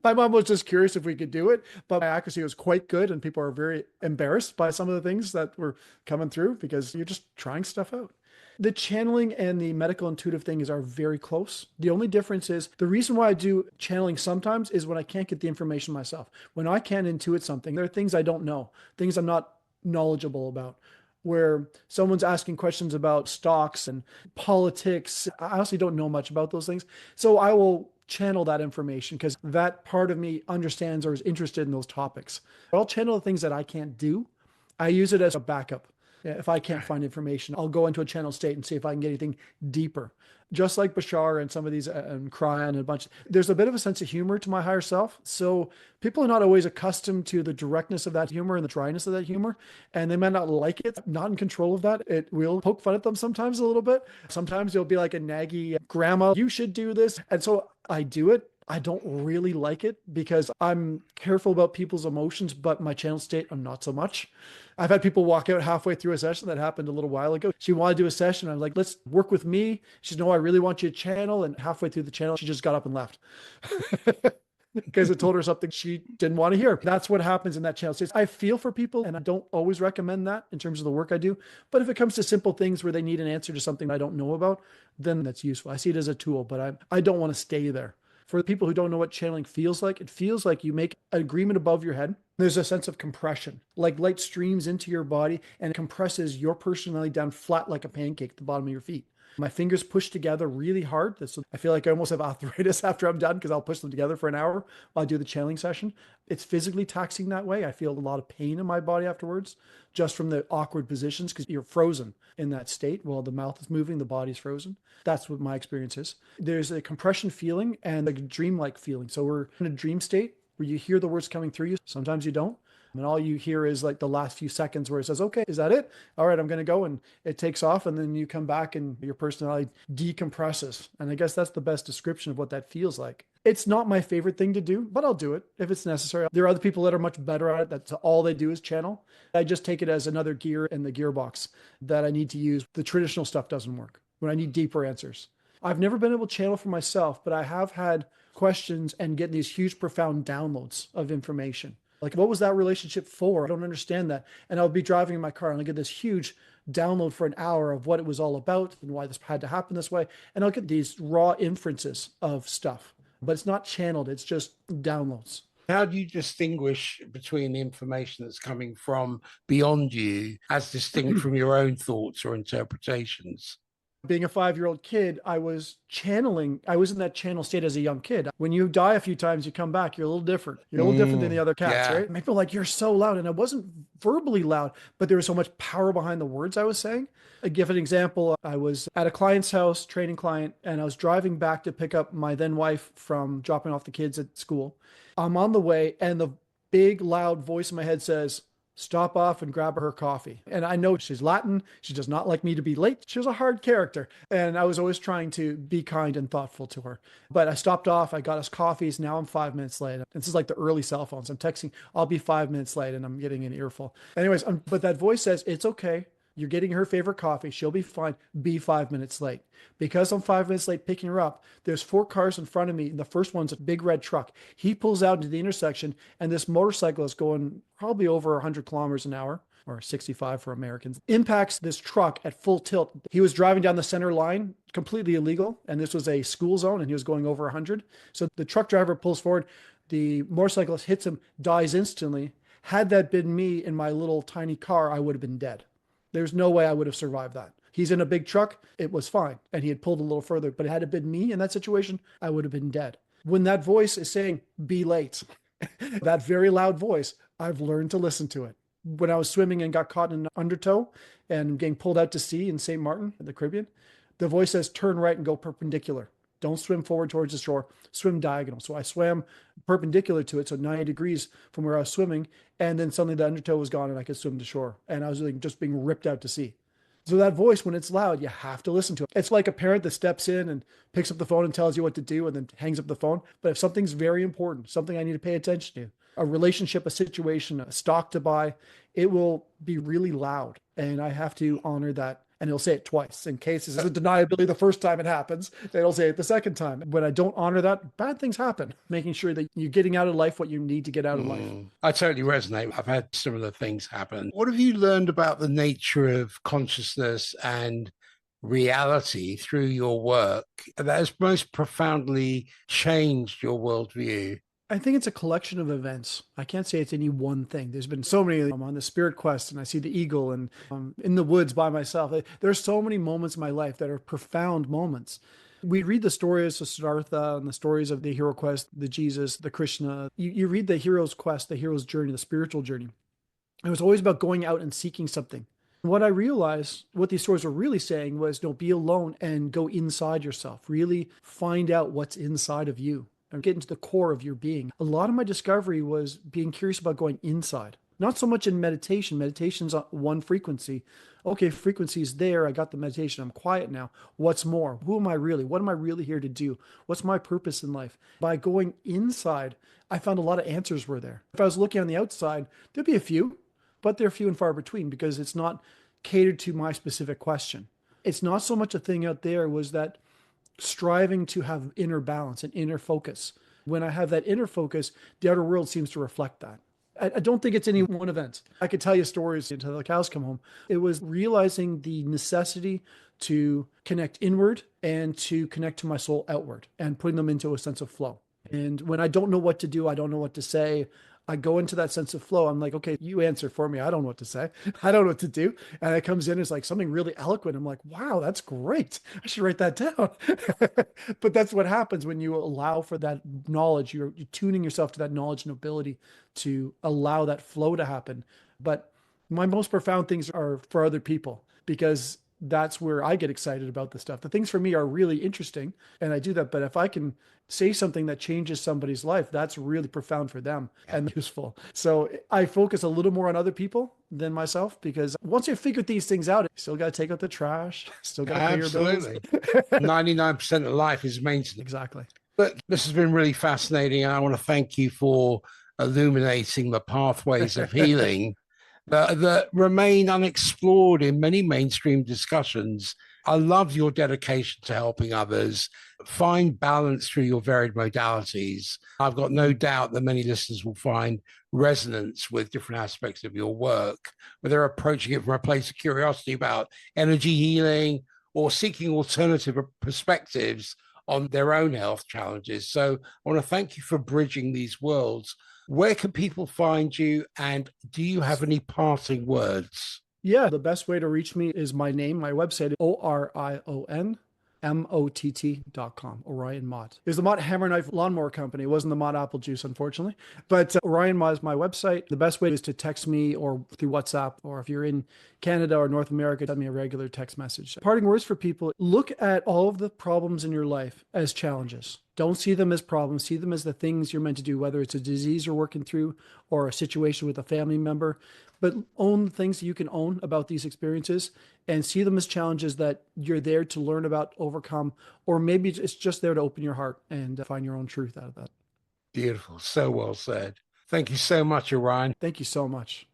My mom was just curious if we could do it, but my accuracy was quite good. And people are very embarrassed by some of the things that were coming through because you're just trying stuff out. The channeling and the medical intuitive things are very close. The only difference is the reason why I do channeling sometimes is when I can't get the information myself. When I can't intuit something, there are things I don't know, things I'm not knowledgeable about, where someone's asking questions about stocks and politics. I honestly don't know much about those things. So I will channel that information because that part of me understands or is interested in those topics. I'll channel the things that I can't do. I use it as a backup. If I can't find information, I'll go into a channel state and see if I can get anything deeper. Just like Bashar and some of these and Cryan and a bunch, there's a bit of a sense of humor to my higher self. So people are not always accustomed to the directness of that humor and the dryness of that humor, and they might not like it. I'm not in control of that. It will poke fun at them sometimes a little bit. Sometimes you'll be like a naggy grandma, you should do this. And so I do it. I don't really like it because I'm careful about people's emotions, but my channel state, I'm not so much. I've had people walk out halfway through a session. That happened a little while ago. She wanted to do a session. I'm like, let's work with me. She said, no, I really want you to channel. And halfway through the channel, she just got up and left. Because it told her something she didn't want to hear. That's what happens in that channel state. I feel for people, and I don't always recommend that in terms of the work I do. But if it comes to simple things where they need an answer to something I don't know about, then that's useful. I see it as a tool, but I don't want to stay there. For the people who don't know what channeling feels like, it feels like you make an agreement above your head. There's a sense of compression, like light streams into your body and compresses your personality down flat like a pancake at the bottom of your feet. My fingers push together really hard. So I feel like I almost have arthritis after I'm done because I'll push them together for an hour while I do the channeling session. It's physically taxing that way. I feel a lot of pain in my body afterwards, just from the awkward positions because you're frozen in that state. While the mouth is moving, the body's frozen. That's what my experience is. There's a compression feeling and a dreamlike feeling. So we're in a dream state where you hear the words coming through you. Sometimes you don't. And all you hear is like the last few seconds where it says, okay, is that it? All right, I'm going to go. And it takes off. And then you come back and your personality decompresses. And I guess that's the best description of what that feels like. It's not my favorite thing to do, but I'll do it if it's necessary. There are other people that are much better at it. That's all they do is channel. I just take it as another gear in the gearbox that I need to use. The traditional stuff doesn't work when I need deeper answers. I've never been able to channel for myself, but I have had questions and get these huge, profound downloads of information. Like, what was that relationship for? I don't understand that. And I'll be driving in my car and I'll get this huge download for an hour of what it was all about and why this had to happen this way. And I'll get these raw inferences of stuff, but it's not channeled. It's just downloads. How do you distinguish between the information that's coming from beyond you as distinct from your own thoughts or interpretations? Being a 5-year-old kid, I was channeling. I was in that channel state as a young kid. When you die a few times, you come back, you're a little different. You're a little different than the other cats, right? And people are like, you're so loud. And I wasn't verbally loud, but there was so much power behind the words I was saying. I give an example. I was at a client's house, training client, and I was driving back to pick up my then wife from dropping off the kids at school. I'm on the way, and the big, loud voice in my head says, stop off and grab her coffee. And I know she's Latin. She does not like me to be late. She was a hard character. And I was always trying to be kind and thoughtful to her. But I stopped off. I got us coffees. Now I'm 5 minutes late. This is like the early cell phones. I'm texting, I'll be 5 minutes late, and I'm getting an earful. Anyways, but that voice says, it's okay. You're getting her favorite coffee. She'll be fine. Be 5 minutes late. Because I'm 5 minutes late picking her up, there's 4 cars in front of me. The first one's a big red truck. He pulls out into the intersection, and this motorcycle is going probably over 100 kilometers an hour, or 65 for Americans, impacts this truck at full tilt. He was driving down the center line, completely illegal, and this was a school zone, and he was going over 100. So the truck driver pulls forward. The motorcyclist hits him, dies instantly. Had that been me in my little tiny car, I would have been dead. There's no way I would have survived that. He's in a big truck. It was fine. And he had pulled a little further, but had it been me in that situation, I would have been dead. When that voice is saying, be late, that very loud voice, I've learned to listen to it. When I was swimming and got caught in an undertow and getting pulled out to sea in St. Martin in the Caribbean, the voice says, turn right and go perpendicular. Don't swim forward towards the shore, swim diagonal. So I swam perpendicular to it, so 90 degrees from where I was swimming, and then suddenly the undertow was gone and I could swim to shore. And I was like just being ripped out to sea. So that voice, when it's loud, you have to listen to it. It's like a parent that steps in and picks up the phone and tells you what to do and then hangs up the phone. But if something's very important, something I need to pay attention to, a relationship, a situation, a stock to buy, it will be really loud. And I have to honor that. And he'll say it twice in case it's a deniability the first time it happens. Then he'll say it the second time. When I don't honor that, bad things happen. Making sure that you're getting out of life what you need to get out of life. I totally resonate. I've had similar things happen. What have you learned about the nature of consciousness and reality through your work that has most profoundly changed your worldview? I think it's a collection of events. I can't say it's any one thing. There's been so many. I'm on the spirit quest and I see the eagle and I'm in the woods by myself. There's so many moments in my life that are profound moments. We read the stories of Siddhartha and the stories of the hero quest, the Jesus, the Krishna. You read the hero's quest, the hero's journey, the spiritual journey. It was always about going out and seeking something. What I realized, what these stories were really saying was, no, be alone and go inside yourself. Really find out what's inside of you and get into the core of your being. A lot of my discovery was being curious about going inside. Not so much in meditation. Meditation's on one frequency. Okay, frequency is there. I got the meditation. I'm quiet now. What's more? Who am I really? What am I really here to do? What's my purpose in life? By going inside, I found a lot of answers were there. If I was looking on the outside, there'd be a few, but they're few and far between because it's not catered to my specific question. It's not so much a thing out there, was that striving to have inner balance and inner focus. When I have that inner focus, the outer world seems to reflect that. I don't think it's any one event. I could tell you stories until the cows come home. It was realizing the necessity to connect inward and to connect to my soul outward and putting them into a sense of flow. And when I don't know what to do, I don't know what to say, I go into that sense of flow. I'm like, okay, you answer for me. I don't know what to say. I don't know what to do. And it comes in as like something really eloquent. I'm like, wow, that's great. I should write that down. But that's what happens when you allow for that knowledge. You're tuning yourself to that knowledge and ability to allow that flow to happen. But my most profound things are for other people, because that's where I get excited about the stuff. The things for me are really interesting and I do that. But if I can say something that changes somebody's life, that's really profound for them and useful. So I focus a little more on other people than myself, because once you figure these things out, you still got to take out the trash, still got to pay your bills. Absolutely. 99% of life is maintenance. Exactly. But this has been really fascinating. And I want to thank you for illuminating the pathways of healing that remain unexplored in many mainstream discussions. I love your dedication to helping others find balance through your varied modalities. I've got no doubt that many listeners will find resonance with different aspects of your work, whether they're approaching it from a place of curiosity about energy healing or seeking alternative perspectives on their own health challenges. So I want to thank you for bridging these worlds. Where can people find you, and do you have any parting words? Yeah, the best way to reach me is my name, my website, OrionMott.com, Orion Mott. It was the Mott Hammer Knife Lawnmower Company. It wasn't the Mott Apple Juice, unfortunately. But Orion Mott is my website. The best way is to text me or through WhatsApp, or if you're in Canada or North America, send me a regular text message. Parting words for people: look at all of the problems in your life as challenges. Don't see them as problems. See them as the things you're meant to do, whether it's a disease you're working through or a situation with a family member. But own the things that you can own about these experiences and see them as challenges that you're there to learn about, overcome, or maybe it's just there to open your heart and find your own truth out of that. Beautiful. So well said. Thank you so much, Orion. Thank you so much.